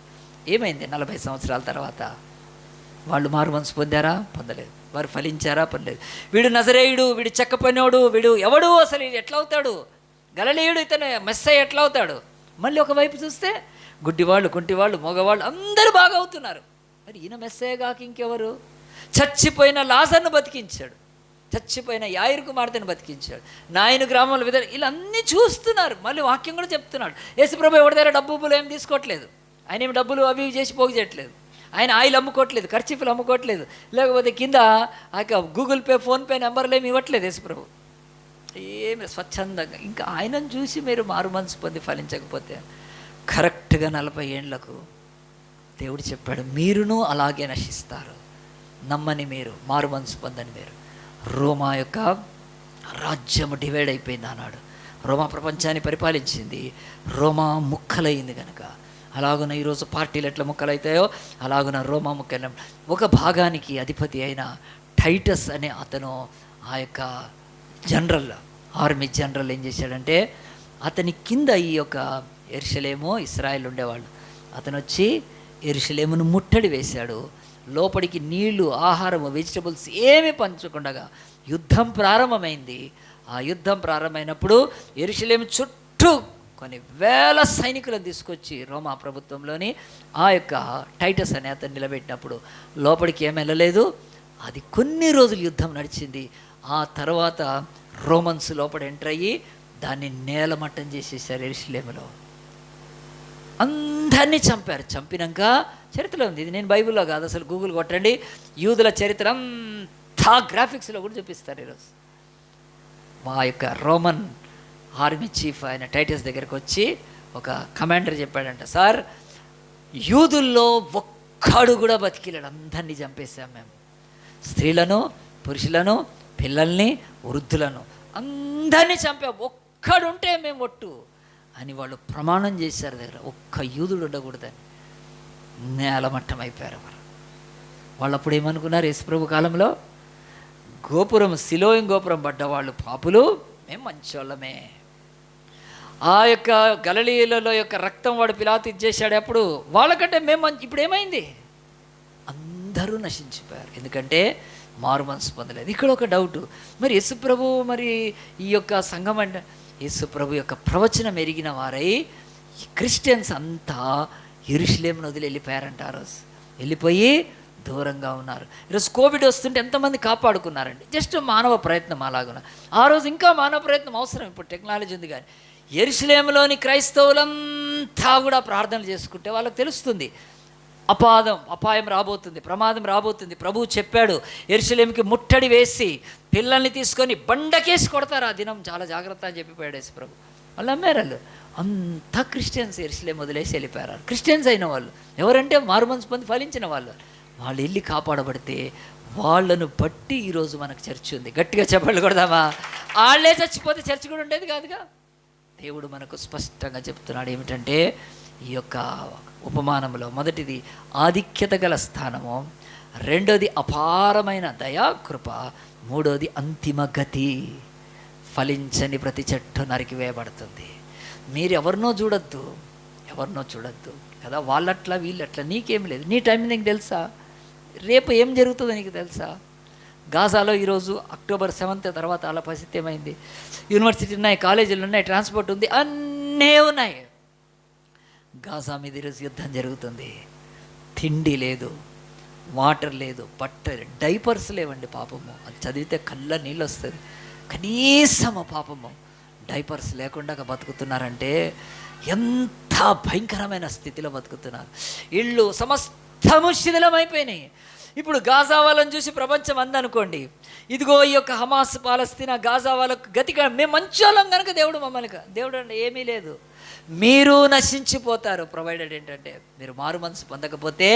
ఏమైంది? 40 సంవత్సరాల తర్వాత వాళ్ళు మారు మనసు పొందారా? పొందలేదు. వారు ఫలించారా? పొందలేదు. వీడు నజరేయుడు, వీడు చెక్క పనివాడు, వీడు ఎవడు, అసలు ఎట్లా అవుతాడు? గలిలయుడు, ఇతను మెస్సయ్య ఎట్లా అవుతాడు? మళ్ళీ ఒకవైపు చూస్తే గుడ్డివాళ్ళు, కుంటివాళ్ళు, మగవాళ్ళు అందరూ బాగా అవుతున్నారు. మరి ఈయన మెస్సయ్య కాక ఇంకెవరు? చచ్చిపోయిన లాజర్ను బతికించాడు, చచ్చిపోయిన యాయిరు కుమార్తెను బతికించాడు, నాయన గ్రామంలో వీళ్ళన్నీ చూస్తున్నారు. మళ్ళీ వాక్యం కూడా చెప్తున్నాడు, యేసుప్రభు ఎవరి దగ్గర డబ్బులు ఏం తీసుకోవట్లేదు, ఆయన ఏమి డబ్బులు అవి ఇవి చేసి పోగు చేయట్లేదు, ఆయన ఆయిల్ అమ్ముకోవట్లేదు, ఖర్చీఫ్లు అమ్ముకోవట్లేదు, లేకపోతే కింద ఆ గూగుల్ పే, ఫోన్పే నెంబర్లు ఏమి ఇవ్వట్లేదు యేసుప్రభు. ఏమి స్వచ్ఛందంగా ఇంకా ఆయనను చూసి మీరు మారు మనసు పొంది ఫలించకపోతే కరెక్ట్గా 40 ఏండ్లకు దేవుడు చెప్పాడు, మీరును అలాగే నశిస్తారు. నమ్మని మీరు, మారు మనసు పొందని మీరు. రోమా యొక్క రాజ్యము డివైడ్ అయిపోయింది అన్నాడు. రోమా ప్రపంచాన్ని పరిపాలించింది, రోమా ముక్కలైంది కనుక. అలాగున ఈరోజు పార్టీలు ఎట్లా ముక్కలైతాయో అలాగున రోమా ముక్కల ఒక భాగానికి అధిపతి అయిన టైటస్ అనే అతను, ఆ యొక్క జనరల్, ఆర్మీ జనరల్ ఏం చేశాడంటే అతని కింద ఈ యొక్క యెరూషలేము, ఇశ్రాయేల్ ఉండేవాళ్ళు, అతను వచ్చి యెరూషలేమును ముట్టడి వేశాడు. లోపలికి నీళ్లు, ఆహారము, వెజిటబుల్స్ ఏమీ పంచకుండా యుద్ధం ప్రారంభమైంది. ఆ యుద్ధం ప్రారంభమైనప్పుడు యెరూషలేము చుట్టూ కొన్ని వేల సైనికులను తీసుకొచ్చి రోమా ప్రభుత్వంలోని ఆ యొక్క టైటస్ అనే అతను నిలబెట్టినప్పుడు లోపలికి ఏం వెళ్ళలేదు. అది కొన్ని రోజులు యుద్ధం నడిచింది. ఆ తర్వాత రోమన్స్ లోపల ఎంటర్ అయ్యి దాన్ని నేలమట్టం చేసేసారు. యెరూషలేములో అందరినీ చంపారు. చంపినాక చరిత్రలో ఉంది, ఇది నేను బైబిల్లో కాదు, అసలు గూగుల్ కొట్టండి, యూదుల చరిత్ర అంతా గ్రాఫిక్స్లో కూడా చూపిస్తారు. ఈరోజు మా యొక్క రోమన్ ఆర్మీ చీఫ్ ఆయన టైటస్ దగ్గరికి వచ్చి ఒక కమాండర్ చెప్పాడంట, సార్ యూదుల్లో ఒక్కడు కూడా బతికిలేడు, అందరినీ చంపేశాం మేము, స్త్రీలను, పురుషులను, పిల్లల్ని, వృద్ధులను అందరినీ చంపాం, ఒక్కడుంటే మేము ఒట్టు అని వాళ్ళు ప్రమాణం చేశారు. దగ్గర ఒక్క యూదుడు ఉండకూడదని నేలమట్టం అయిపోయారు. వాళ్ళు అప్పుడు ఏమనుకున్నారు, యేసుప్రభు కాలంలో గోపురం సిలోయం గోపురం పడ్డ వాళ్ళు పాపులు, మేము మంచోళ్ళమే. ఆ యొక్క గలిలయలో యొక్క రక్తం వాడు పిలాతు ఇచ్చేసాడు, అప్పుడు వాళ్ళకంటే మేము ఇప్పుడు ఏమైంది, అందరూ నశించిపోయారు, ఎందుకంటే మారు మనసు పొందలేదు. ఇక్కడ ఒక డౌటు, మరి యేసుప్రభు మరి ఈ యొక్క సంఘం అంటే యేసుప్రభు యొక్క ప్రవచనం ఎరిగిన వారై క్రిస్టియన్స్ అంతా యెరూషలేమును వదిలి వెళ్ళిపోయారంట. ఆ రోజు వెళ్ళిపోయి దూరంగా ఉన్నారు. ఈరోజు కోవిడ్ వస్తుంటే ఎంతమంది కాపాడుకున్నారండి, జస్ట్ మానవ ప్రయత్నం అలాగున. ఆ రోజు ఇంకా మానవ ప్రయత్నం అవసరం, ఇప్పుడు టెక్నాలజీ ఉంది. కానీ యెరూషలేములోని క్రైస్తవులంతా కూడా ప్రార్థనలు చేసుకుంటే వాళ్ళకి తెలుస్తుంది అపాయం రాబోతుంది, ప్రమాదం రాబోతుంది. ప్రభువు చెప్పాడు, యెరూషలేముకి ముట్టడి వేసి పిల్లల్ని తీసుకొని బండకేసి కొడతారు ఆ దినం, చాలా జాగ్రత్త అని చెప్పిపోయాడు యేసు ప్రభు. వాళ్ళు అమ్మారు, వాళ్ళు అంతా క్రిస్టియన్స్ యెరూషలేము వదిలేసి వెళ్ళిపోయారు. క్రిస్టియన్స్ అయిన వాళ్ళు ఎవరంటే మారుమనసు పొంది ఫలించిన వాళ్ళు. వాళ్ళు వెళ్ళి కాపాడబడితే వాళ్ళను బట్టి ఈరోజు మనకు చర్చ్ ఉంది. గట్టిగా చెప్పలు కొడదామా? వాళ్ళే చచ్చిపోతే చర్చ్ కూడా ఉండేది కాదుగా. దేవుడు మనకు స్పష్టంగా చెప్తున్నాడు ఏమిటంటే, ఈ యొక్క ఉపమానంలో మొదటిది ఆధిక్యత గల స్థానము, రెండోది అపారమైన దయా కృప, మూడోది అంతిమ గతి. ఫలించని ప్రతి చెట్టు నరికివేయబడుతుంది. మీరు ఎవరినో చూడొద్దు కదా, వాళ్ళట్లా వీళ్ళట్లా, నీకేం లేదు, నీ టైం నీకు తెలుసా? రేపు ఏం జరుగుతుందో నీకు తెలుసా? గాజాలో ఈరోజు అక్టోబర్ 7th తర్వాత అలా పరిస్థితి ఏమైంది? యూనివర్సిటీ ఉన్నాయి, కాలేజీలు ఉన్నాయి, ట్రాన్స్పోర్ట్ ఉంది, అన్నీ ఉన్నాయి. గాజా మీద ఈరోజు యుద్ధం జరుగుతుంది. తిండి లేదు, వాటర్ లేదు, డైపర్స్ లేవండి. పాపము అది చదివితే కళ్ళ నీళ్ళు వస్తుంది. కనీసము పాపము డైపర్స్ లేకుండా బతుకుతున్నారంటే ఎంత భయంకరమైన స్థితిలో బతుకుతున్నారు. ఇళ్ళు సమస్తము శిథిలమైపోయినాయి. ఇప్పుడు గాజా వాళ్ళని చూసి ప్రపంచం అందనుకోండి, ఇదిగో ఈ యొక్క హమాస్ పాలస్తీనా గాజా వాళ్ళకు గతిగా మేము మంచోళ్ళం కనుక దేవుడు అంటే ఏమీ లేదు, మీరు నశించిపోతారు. ప్రొవైడెడ్ ఏంటంటే మీరు మారు మనసు పొందకపోతే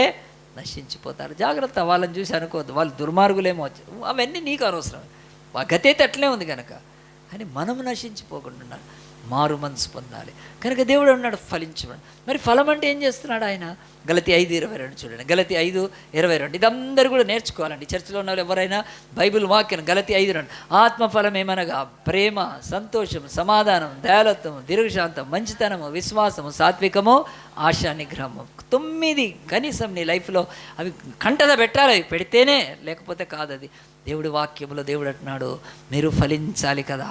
నశించిపోతారు. జాగ్రత్త, వాళ్ళని చూసి అనుకోవద్దు, వాళ్ళు దుర్మార్గులేమో, అవన్నీ నీకు అనవసరం, గతి అయితే అట్లే ఉంది కనుక. కానీ మనం నశించిపోకుండా మారు మనసు పొందాలి కనుక దేవుడు అన్నాడు ఫలించమని. మరి ఫలం అంటే ఏం చేస్తున్నాడు ఆయన? గలతీ 5:22 చూడండి. గలతీ 5:22 ఇది అందరూ కూడా నేర్చుకోవాలండి. చర్చిలో ఉన్న వాళ్ళు ఎవరైనా బైబిల్ వాక్యం గలతీ 5:2 ఆత్మఫలం ఏమనగా ప్రేమ, సంతోషం, సమాధానం, దయాలత్వం, దీర్ఘశాంతం, మంచితనము, విశ్వాసము, సాత్వికము, ఆశా నిగ్రహము. 9 కనీసం నీ లైఫ్లో అవి కంటద పెట్టాలి, పెడితేనే, లేకపోతే కాదు. అది దేవుడి వాక్యంలో దేవుడు అంటున్నాడు మీరు ఫలించాలి కదా.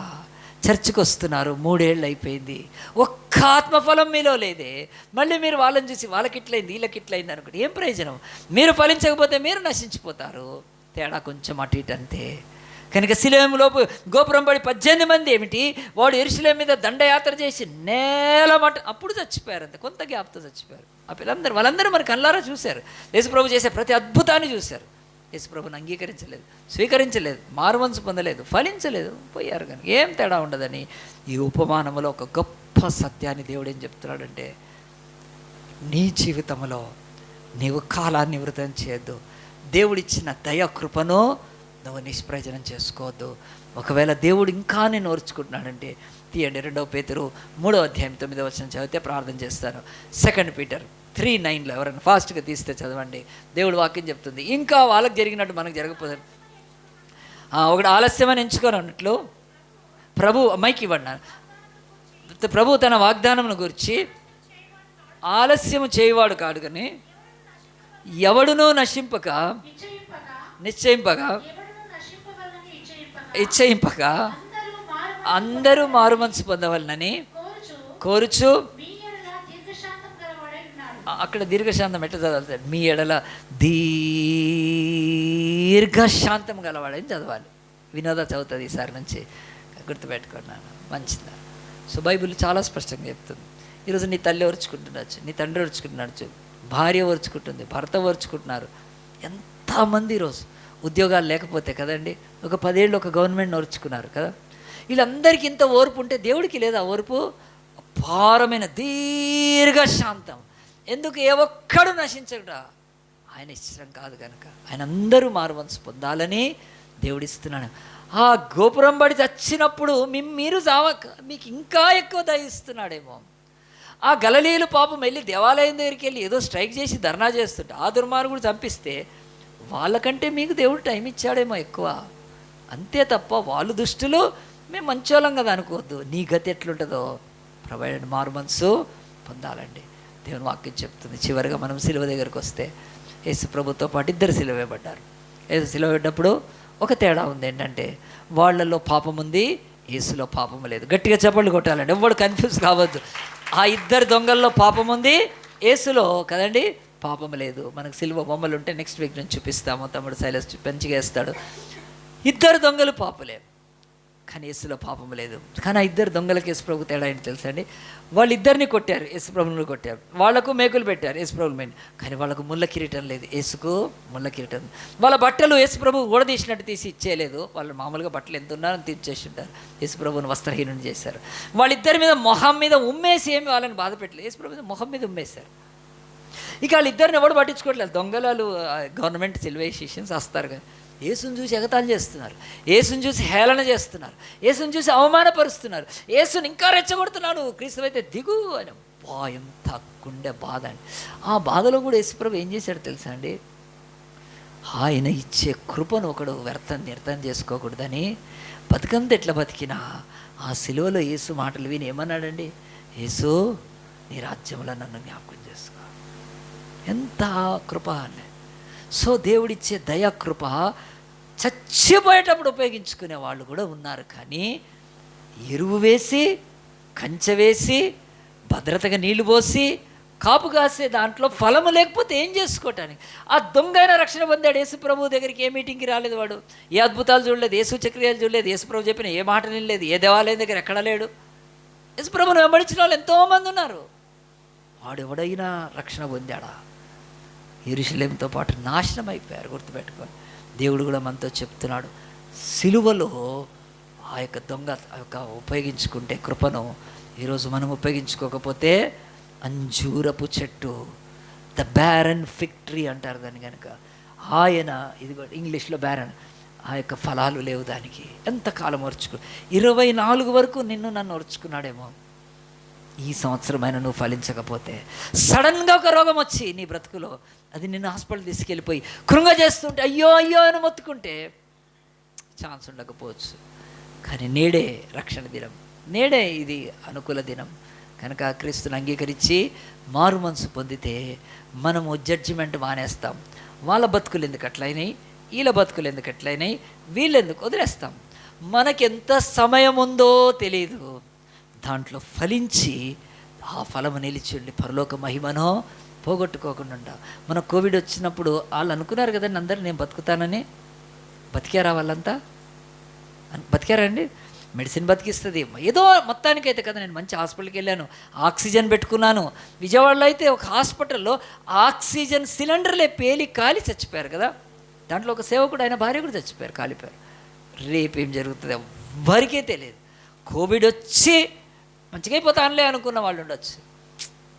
చర్చికి వస్తున్నారు, 3 ఏళ్ళు అయిపోయింది, ఒక్క ఆత్మఫలం మీలో లేదే. మళ్ళీ మీరు వాళ్ళని చూసి వాళ్ళకి ఇట్లయింది వీళ్ళకి ఇట్లయింది అనుకోండి, ఏం ప్రయోజనం? మీరు ఫలించకపోతే మీరు నశించిపోతారు. తేడా కొంచెం అటు ఇటు అంతే. కనుక శిలోయములోపు గోపురం పడి 18 మంది ఏమిటి, వాడు యెరూషలేము మీద దండయాత్ర చేసి అప్పుడు చచ్చిపోయారు. అంతే, కొంత గ్యాప్తో చచ్చిపోయారు. ఆ పిల్లలందరూ వాళ్ళందరూ మరి కళ్ళారా చూశారు, యేసుప్రభు చేసే ప్రతి అద్భుతాన్ని చూశారు. యేసుప్రభుని అంగీకరించలేదు, స్వీకరించలేదు, మారుమనసు పొందలేదు, ఫలించలేదు, పోయారు. కనుక ఏం తేడా ఉండదని ఈ ఉపమానంలో ఒక గొప్ప సత్యాన్ని దేవుడు ఏం చెప్తున్నాడంటే, నీ జీవితంలో నీవు కాలాన్ని వృధా చేయొద్దు. దేవుడిచ్చిన దయ కృపను నువ్వు నిష్ప్రయోజనం చేసుకోవద్దు. ఒకవేళ దేవుడు ఇంకా నేను ఓర్చుకుంటున్నాడంటే తీయండి, 2 పేతురు 3:9 చదివితే ప్రార్థన చేస్తాను. 2 పీటర్ 3:9 ఎవరైనా ఫాస్ట్గా తీస్తే చదవండి. దేవుడు వాక్యం చెప్తుంది, ఇంకా వాళ్ళకి జరిగినట్టు మనకు జరగకపోతే ఒకటి ఆలస్యమని ఎంచుకొని ఉన్నట్లు ప్రభు మైకి ఇవ్వండి. ప్రభు తన వాగ్దానమును గురించి ఆలస్యము చేయవాడు కాడు, కానీ ఎవడునూ నిశ్చయింపగా ఇచ్చయింపక అందరూ మారు మనసు పొందవలనని కోరుచు అక్కడ దీర్ఘశాంతం ఎట్లా చదవాలి? మీ ఎడల దీర్ఘశాంతం గలవాడని చదవాలి. వినోద చదువుతుంది ఈసారి నుంచి, గుర్తుపెట్టుకున్నాను. మంచిదా? సో బైబిల్ చాలా స్పష్టంగా చెప్తుంది. ఈరోజు నీ తల్లి ఓర్చుకుంటుండొచ్చు, నీ తండ్రి ఓర్చుకుంటున్నాడు, భార్య ఓర్చుకుంటుంది, భర్త ఓర్చుకుంటున్నారు. ఎంతమంది ఈరోజు ఉద్యోగాలు లేకపోతే కదండి, ఒక 10 ఏళ్ళు ఒక గవర్నమెంట్ ఓర్చుకున్నారు కదా. వీళ్ళందరికీ ఇంత ఓర్పు ఉంటే దేవుడికి లేదా ఓర్పు? అపారమైన దీర్ఘశాంతం. ఎందుకు? ఏ ఒక్కడు నశించకుండా ఆయన ఇష్టం కాదు కనుక, ఆయన అందరూ మారుమనసు పొందాలని దేవుడిస్తున్నాడు. ఆ గోపురం పడి చచ్చినప్పుడు మీరు చావక మీకు ఇంకా ఎక్కువ దయిస్తున్నాడేమో. ఆ గలిలీయులు పాపం వెళ్ళి దేవాలయం దగ్గరికి వెళ్ళి ఏదో స్ట్రైక్ చేసి ధర్నా చేస్తుంటే ఆ దుర్మార్గుడు చంపిస్తే వాళ్ళకంటే మీకు దేవుడు టైం ఇచ్చాడేమో ఎక్కువ. అంతే తప్ప వాళ్ళు దుష్టులు, మేము మంచోళ్ళం కదా అనుకోవద్దు. నీ గతి ఎట్లుంటుందో ప్రొవైడెడ్ మారుమనసు పొందాలండి. దేవుని వాక్యం చెప్తుంది. చివరిగా మనం సిలువ దగ్గరికి వస్తే యేసు ప్రభుతో పాటు 2 సిలువ వేయబడ్డారు. యేసు సిలువ వేయబడ్డప్పుడు ఒక తేడా ఉంది. ఏంటంటే వాళ్ళల్లో పాపం ఉంది, యేసులో పాపం లేదు. గట్టిగా చప్పట్లు కొట్టాలండి, ఎవ్వడు కన్ఫ్యూజ్ కావద్దు. ఆ 2 దొంగల్లో పాపం ఉంది, యేసులో కదండి పాపం లేదు. మనకు సిలువ బొమ్మలు ఉంటే నెక్స్ట్ వీక్ నుంచి చూపిస్తాము, తమ్ముడు శైలస్ మంచిగా వేస్తాడు. 2 దొంగలు పాపలే, కానీ యేసులో పాపం లేదు. కానీ ఆ 2 దొంగలకి యేసుప్రభుకు తేడా ఏంటి తెలుసా అండి? వాళ్ళిద్దరిని కొట్టారు, యేసుప్రభుని కొట్టారు. వాళ్లకు మేకులు పెట్టారు, యేసుప్రభుల మీద, కానీ వాళ్ళకు ముళ్ళ కిరీటం లేదు, యేసుకు ముళ్ళ కిరీటం. వాళ్ళ బట్టలు యేసుప్రభు ఊడదీసినట్టు తీసి ఇచ్చేయలేదు. వాళ్ళు మామూలుగా బట్టలు ఎంత ఉన్నారని తీర్చేసి ఉంటారు. యేసుప్రభుని వస్త్రహీనుని చేశారు. వాళ్ళిద్దరి మీద మొహం మీద ఉమ్మేసి ఏమి వాళ్ళని బాధ పెట్టలేదు, యేసుప్రభు మీద మొహం మీద ఉమ్మేశారు. ఇక వాళ్ళిద్దరిని ఎవడు పట్టించుకోవట్లేదు. దొంగలు గవర్నమెంట్ సిల్వేషన్స్ వస్తారు కానీ యేసుని చూసి ఎగతాళి చేస్తున్నారు, యేసుని చూసి హేళన చేస్తున్నారు, యేసుని చూసి అవమానపరుస్తున్నారు, యేసుని ఇంకా రెచ్చగొడుతున్నాడు. క్రీస్తు అయితే దిగు అని. ఎంత గుండె బాధ అండి. ఆ బాధలో కూడా యేసుప్రభు ఏం చేశాడు తెలుసా అండి? ఆయన ఇచ్చే కృపను ఒకడు నిర్తం చేసుకోకూడదని బతుకంత ఎట్లా బతికినా ఆ సిలువలో యేసు మాటలు విని ఏమన్నాడండి? యేసు, నీ రాజ్యంలో నన్ను జ్ఞాపకం చేసుకో. ఎంత కృప అండి. సో దేవుడిచ్చే దయాకృప చచ్చిపోయేటప్పుడు ఉపయోగించుకునే వాళ్ళు కూడా ఉన్నారు. కానీ ఎరువు వేసి, కంచె వేసి, భద్రతగా నీళ్లు పోసి, కాపు కాసే దాంట్లో ఫలము లేకపోతే ఏం చేసుకోవటానికి? ఆ దొంగైన రక్షణ పొందాడు. యేసు ప్రభు దగ్గరికి ఏ మీటింగ్కి రాలేదు, వాడు ఏ అద్భుతాలు చూడలేదు, ఏ సూచక్రియలు చూడలేదు, యేసు ప్రభు చెప్పిన ఏ మాట వినలేదు, ఏ దేవాలయం దగ్గర ఎక్కడ లేడు. యేసు ప్రభుని వెంబడించిన వాళ్ళు ఎంతోమంది ఉన్నారు. వాడు ఎవడైనా రక్షణ పొందాడా? యెరూషలేముతో పాటు నాశనం అయిపోయారు. గుర్తుపెట్టుకొని దేవుడు కూడా మనతో చెప్తున్నాడు, సిలువలో ఆ యొక్క దొంగ ఉపయోగించుకుంటే కృపను ఈరోజు మనం ఉపయోగించుకోకపోతే అంజూరపు చెట్టు, ద బ్యారన్ ఫిగ్ ట్రీ అంటారు దాన్ని కనుక. ఆయన ఇది ఇంగ్లీష్లో బ్యారన్, ఆ యొక్క ఫలాలు లేవు దానికి. ఎంతకాలం ఓర్చుకో, 24 వరకు నన్ను ఓర్చుకున్నాడేమో. ఈ సంవత్సరమైన నువ్వు ఫలించకపోతే సడన్గా ఒక రోగం వచ్చి నీ బ్రతుకులో అది నిన్ను హాస్పిటల్ తీసుకెళ్ళిపోయి కృంగ చేస్తుంటే అయ్యో అయ్యో అని మొత్తుకుంటే ఛాన్స్ ఉండకపోవచ్చు. కానీ నేడే రక్షణ దినం, నేడే ఇది అనుకూల దినం కనుక క్రీస్తుని అంగీకరించి మారు మనసు పొందితే మనము జడ్జిమెంట్ మానేస్తాం. వాళ్ళ బతుకులు ఎందుకు అట్లయినాయి, వీళ్ళ బతుకులు ఎందుకు అట్లయినాయి, వీళ్ళెందుకు వదిలేస్తాం. మనకెంత సమయం ఉందో తెలియదు, దాంట్లో ఫలించి ఆ ఫలము నిలిచి ఉండి పరలోక మహిమను పోగొట్టుకోకుండా. మన కోవిడ్ వచ్చినప్పుడు వాళ్ళు అనుకున్నారు కదండి అందరూ నేను బతుకుతానని. బతికారా? వాళ్ళంతా బతికారా అండి? మెడిసిన్ బతికిస్తుంది ఏదో మొత్తానికైతే కదా. నేను మంచి హాస్పిటల్కి వెళ్ళాను, ఆక్సిజన్ పెట్టుకున్నాను. విజయవాడలో అయితే ఒక హాస్పిటల్లో ఆక్సిజన్ సిలిండర్లే పేలి కాలి చచ్చిపోయారు కదా. దాంట్లో ఒక సేవకుడు, ఆయన భార్య కూడా చచ్చిపోయారు, కాలిపోయారు. రేపేం జరుగుతుంది ఎవ్వరికే తెలియదు. కోవిడ్ వచ్చి మంచిగా అయిపోతానులే అనుకున్న వాళ్ళు ఉండొచ్చు.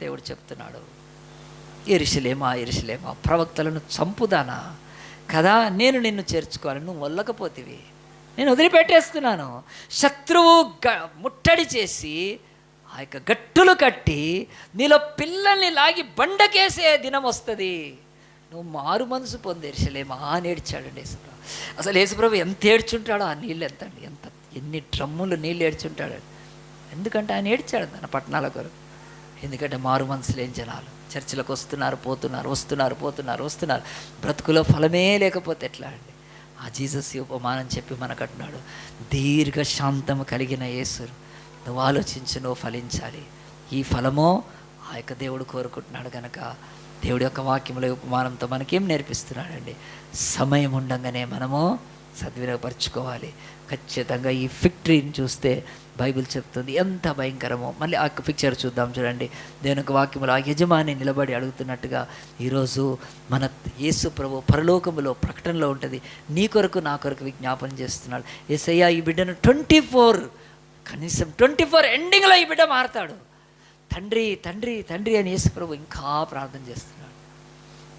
దేవుడు చెప్తున్నాడు, యెరూషలేమా యెరూషలేమా, ప్రవక్తలను చంపుదానా కదా, నేను నిన్ను చేర్చుకోవాలి, నువ్వు వల్లకపోతివి, నేను వదిలిపెట్టేస్తున్నాను. శత్రువు ముట్టడి చేసి ఆ యొక్క గట్టులు కట్టి నీలో పిల్లల్ని లాగి బండకేసే దినం వస్తుంది. నువ్వు మారు మనసు పొంది యెరూషలేమా అని ఏడ్చాడండి యేసుప్రభు. అసలు యేసుప్రభు ఎంత ఏడ్చుంటాడో, ఆ నీళ్ళు ఎంత అండి, ఎన్ని డ్రమ్ములు నీళ్ళు ఏడ్చుంటాడండి. ఎందుకంటే ఆయన ఏడ్చాడు తన పట్టణాల కొరకు. ఎందుకంటే మారు మనసు లేని జనాలు చర్చిలకు వస్తున్నారు, పోతున్నారు, బ్రతుకులో ఫలమే లేకపోతే ఎట్లా అండి? ఆ జీసస్ ఉపమానం చెప్పి మనకంటున్నాడు, దీర్ఘశాంతము కలిగిన యేసు, నువ్వు ఆలోచించు, నువ్వు ఫలించాలి. ఈ ఫలమో ఆ యొక్క దేవుడు కోరుకుంటున్నాడు కనుక దేవుడి యొక్క వాక్యంలో ఉపమానంతో మనకేం నేర్పిస్తున్నాడండి? సమయం ఉండగానే మనము సద్వినియోగపరచుకోవాలి. ఖచ్చితంగా ఈ ఫిగ్ ట్రీని చూస్తే బైబిల్ చెప్తుంది ఎంత భయంకరమో. మళ్ళీ ఆ పిక్చర్ చూద్దాం, చూడండి. దేవుని యొక్క వాక్యంలో ఆ యజమాని నిలబడి అడుగుతున్నట్టుగా ఈరోజు మన యేసు ప్రభు పరలోకములో ప్రకటనలో ఉంటుంది, నీ కొరకు నా కొరకు విజ్ఞాపన చేస్తున్నాడు. యేసయ్య ఈ బిడ్డను 24 కనీసం 24 ఎండింగ్లో ఈ బిడ్డ మారతాడు. తండ్రి తండ్రి తండ్రి అని యేసు ప్రభు ఇంకా ప్రార్థన చేస్తున్నాడు.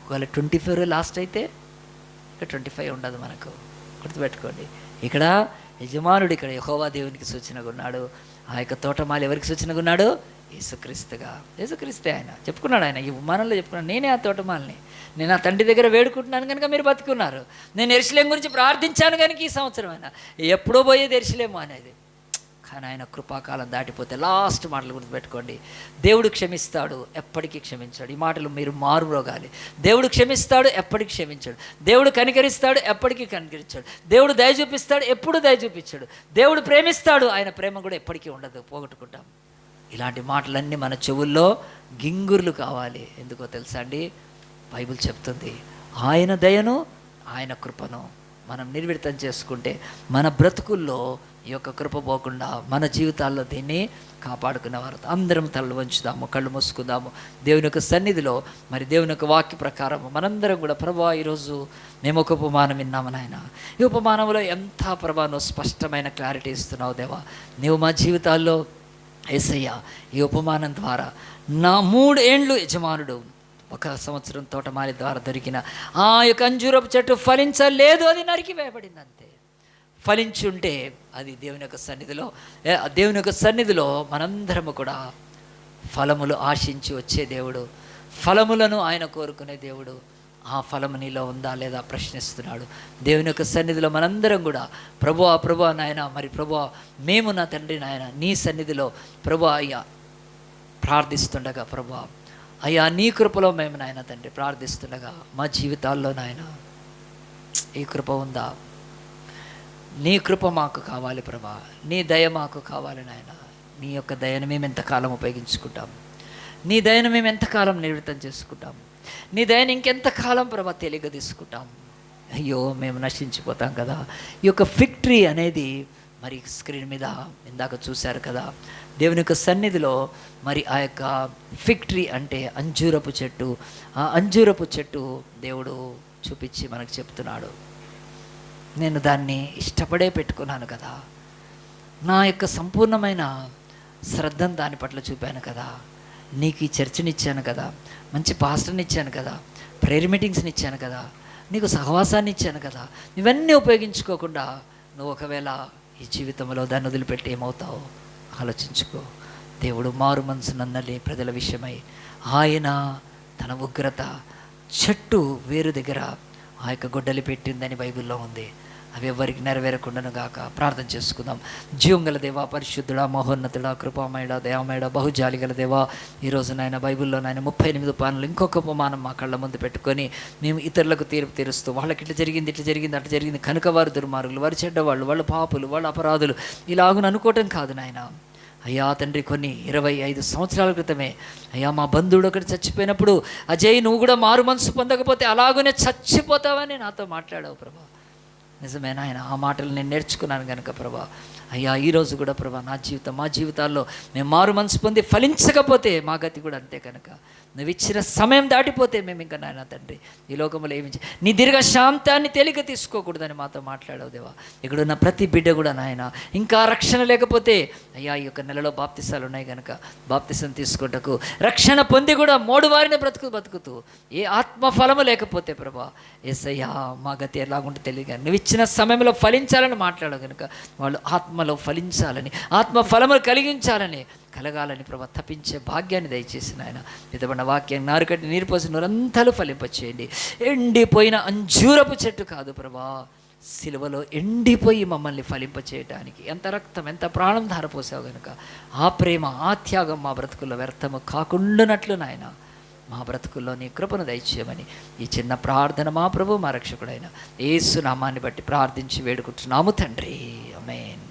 ఒకవేళ 24 లాస్ట్ అయితే ఇక 25 ఉండదు మనకు. గుర్తుపెట్టుకోండి, ఇక్కడ యజమానుడు ఇక్కడ యెహోవా దేవునికి సూచనగా ఉన్నాడు. ఆ యొక్క తోటమాలి ఎవరికి సూచనగా ఉన్నాడు? యేసుక్రీస్తుగా. యేసుక్రీస్తే ఆయన చెప్పుకున్నాడు, ఆయన ఈ ఉపమానంలో చెప్పుకున్నాడు, నేనే ఆ తోటమాలిని, నేను ఆ తండ్రి దగ్గర వేడుకుంటున్నాను కనుక మీరు బతుకున్నారు. నేను యెరూషలేము గురించి ప్రార్థించాను కనుక ఈ సంవత్సరం అయినా ఎప్పుడో పోయేది యెరూషలేము అనేది. కానీ ఆయన కృపాకాలం దాటిపోతే లాస్ట్ మాటలు గుర్తుపెట్టుకోండి, దేవుడు క్షమిస్తాడు, ఎప్పటికీ క్షమించాడు. ఈ మాటలు మీరు మారుమోగాలి. దేవుడు క్షమిస్తాడు, ఎప్పటికీ క్షమించాడు. దేవుడు కనికరిస్తాడు, ఎప్పటికీ కనికరించాడు. దేవుడు దయ చూపిస్తాడు, ఎప్పుడు దయ చూపించాడు. దేవుడు ప్రేమిస్తాడు, ఆయన ప్రేమ కూడా ఎప్పటికీ ఉండదు, పోగొట్టుకుంటాం. ఇలాంటి మాటలన్నీ మన చెవుల్లో గింగుర్లు కావాలి. ఎందుకో తెలుసా అండి? బైబిల్ చెప్తుంది, ఆయన దయను ఆయన కృపను మనం నిర్విడితం చేసుకుంటే మన బ్రతుకుల్లో ఈ యొక్క కృప పోకుండా మన జీవితాల్లో దీన్ని కాపాడుకునేవారు. అందరం తలలు వంచుదాము, కళ్ళు మూసుకుందాము. దేవుని యొక్క సన్నిధిలో మరి దేవుని యొక్క వాక్య ప్రకారం మనందరం కూడా, ప్రభువా ఈరోజు మేము ఒక ఉపమానం విన్నాము నాయన, ఈ ఉపమానంలో ఎంత ప్రభా నువ్వు స్పష్టమైన క్లారిటీ ఇస్తున్నావు దేవా. నీవు మా జీవితాల్లో యేసయ్య ఈ ఉపమానం ద్వారా నా 3 ఏండ్లు యజమానుడు 1 సంవత్సరం తోటమాలి ద్వారా దొరికిన ఆ యొక్క అంజూరపు చెట్టు ఫలించలేదు, అది నరికి వేయబడింది అంతే. ఫలించుంటే అది దేవుని యొక్క సన్నిధిలో మనందరము కూడా ఫలములు ఆశించి వచ్చే దేవుడు, ఫలములను ఆయన కోరుకునే దేవుడు. ఆ ఫలము నీలో ఉందా లేదా ప్రశ్నిస్తున్నాడు. దేవుని యొక్క సన్నిధిలో మనందరం కూడా ప్రభువా నాయన, మరి ప్రభువా మేము నా తండ్రి నాయన నీ సన్నిధిలో ప్రభువా అయ్యా ప్రార్థిస్తుండగా, ప్రభువా అయ్యా నీ కృపలో మేము నాయన తండ్రి ప్రార్థిస్తుండగా మా జీవితాల్లో నాయన ఈ కృప ఉందా? నీ కృప మాకు కావాలి ప్రభా, నీ దయ మాకు కావాలి నాయన. నీ యొక్క దయను మేము ఎంతకాలం ఉపయోగించుకుంటాం? నీ దయను మేము ఎంతకాలం నివృత్తం చేసుకుంటాం? నీ దయను ఇంకెంతకాలం ప్రభా తెలియక తీసుకుంటాం? అయ్యో మేము నశించిపోతాం కదా. ఈ యొక్క ఫిగ్ ట్రీ అనేది మరి స్క్రీన్ మీద ఇందాక చూశారు కదా, దేవుని యొక్క సన్నిధిలో మరి ఆ యొక్క ఫిగ్ ట్రీ అంటే అంజూరపు చెట్టు. ఆ అంజూరపు చెట్టు దేవుడు చూపించి మనకు చెప్తున్నాడు, నేను దాన్ని ఇష్టపడే పెట్టుకున్నాను కదా, నా యొక్క సంపూర్ణమైన శ్రద్ధను దాని పట్ల చూపాను కదా, నీకు ఈ చర్చని ఇచ్చాను కదా, మంచి పాస్టర్ని ఇచ్చాను కదా, ప్రేయర్ మీటింగ్స్ని ఇచ్చాను కదా, నీకు సహవాసాన్ని ఇచ్చాను కదా, ఇవన్నీ ఉపయోగించుకోకుండా నువ్వు ఒకవేళ ఈ జీవితంలో దాన్ని వదిలిపెట్టి ఏమవుతావు ఆలోచించుకో. దేవుడు మారు మనసు నన్నలి ప్రజల విషయమై ఆయన తన ఉగ్రత చెట్టు వేరు దగ్గర ఆ యొక్క గొడ్డలి పెట్టిందని బైబిల్లో ఉంది. అవి ఎవరికి నెరవేరకుండాను గాక. ప్రార్థన చేసుకుందాం. జీవం గల దేవా, పరిశుద్ధుడా, మహోన్నతుడా, కృపామయుడా, దయామయుడా, బహుజాలి గల దేవా, ఈరోజు నాయన బైబిల్లో నాయన 38 ఉపమానాలు ఇంకొక ఉపమానం మా కళ్ళ ముందు పెట్టుకొని మేము ఇతరులకు తీర్పు తీరుస్తూ వాళ్ళకి ఇట్లా జరిగింది అట్లా జరిగింది కనుక వారు దుర్మార్గులు, వారు చెడ్డవాళ్ళు, వాళ్ళు పాపులు, వాళ్ళు అపరాధులు ఇలాగును అనుకోవటం కాదు నాయన. అయ్యా తండ్రి, కొన్ని 25 సంవత్సరాల క్రితమే అయ్యా మా బంధువుడు ఒకటి చచ్చిపోయినప్పుడు, అజయ్ నువ్వు కూడా మారు మనసు పొందకపోతే అలాగనే చచ్చిపోతావని నాతో మాట్లాడావు ప్రభా. నిజమేనా ఆయన? ఆ మాటలు నేను నేర్చుకున్నాను కనుక ప్రభా, అయ్యా ఈరోజు కూడా ప్రభా మా జీవితాల్లో మేము మారు మనసు పొంది ఫలించకపోతే మా గతి కూడా అంతే కనుక నువ్వు ఇచ్చిన సమయం దాటిపోతే మేము ఇంకా నాయన తండ్రి ఈ లోకంలో ఏమి నీ దీర్ఘ శాంతాన్ని తేలిక తీసుకోకూడదని మాతో మాట్లాడావు దేవా. ఇక్కడున్న ప్రతి బిడ్డ కూడా నాయన ఇంకా రక్షణ లేకపోతే అయ్యా ఈ యొక్క నెలలో బాప్తిసాలు ఉన్నాయి కనుక బాప్తిసం తీసుకుంటకు రక్షణ పొంది కూడా మోడు వారిని బతుకుతూ ఏ ఆత్మ ఫలము లేకపోతే ప్రభా యేసయ్యా మా గతి ఎలాగుంటే తెలియదు. నువ్వు ఇచ్చిన సమయంలో ఫలించాలని మాట్లాడవు కనుక వాళ్ళు ఆత్మలో ఫలించాలని, ఆత్మ ఫలములు కలగాలని ప్రభా తప్పించే భాగ్యాన్ని దయచేసిన ఆయన విధమైన వాక్యాన్ని నారుకట్టి నీరు పోసి నూరంతలు ఫలింపచేయండి. ఎండిపోయిన అంజూరపు చెట్టు కాదు ప్రభా, సిలువలో ఎండిపోయి మమ్మల్ని ఫలింపచేయటానికి ఎంత రక్తం ఎంత ప్రాణం ధారపోసావు కనుక ఆ ప్రేమ ఆ త్యాగం మా బ్రతుకుల్లో వ్యర్థము కాకుండానట్లు నాయన మా బ్రతుకుల్లో నీ కృపను దయచేయమని ఈ చిన్న ప్రార్థన మా ప్రభు మా రక్షకుడైన యేసు నామాన్ని బట్టి ప్రార్థించి వేడుకుంటున్నాము తండ్రి. ఆమేన్.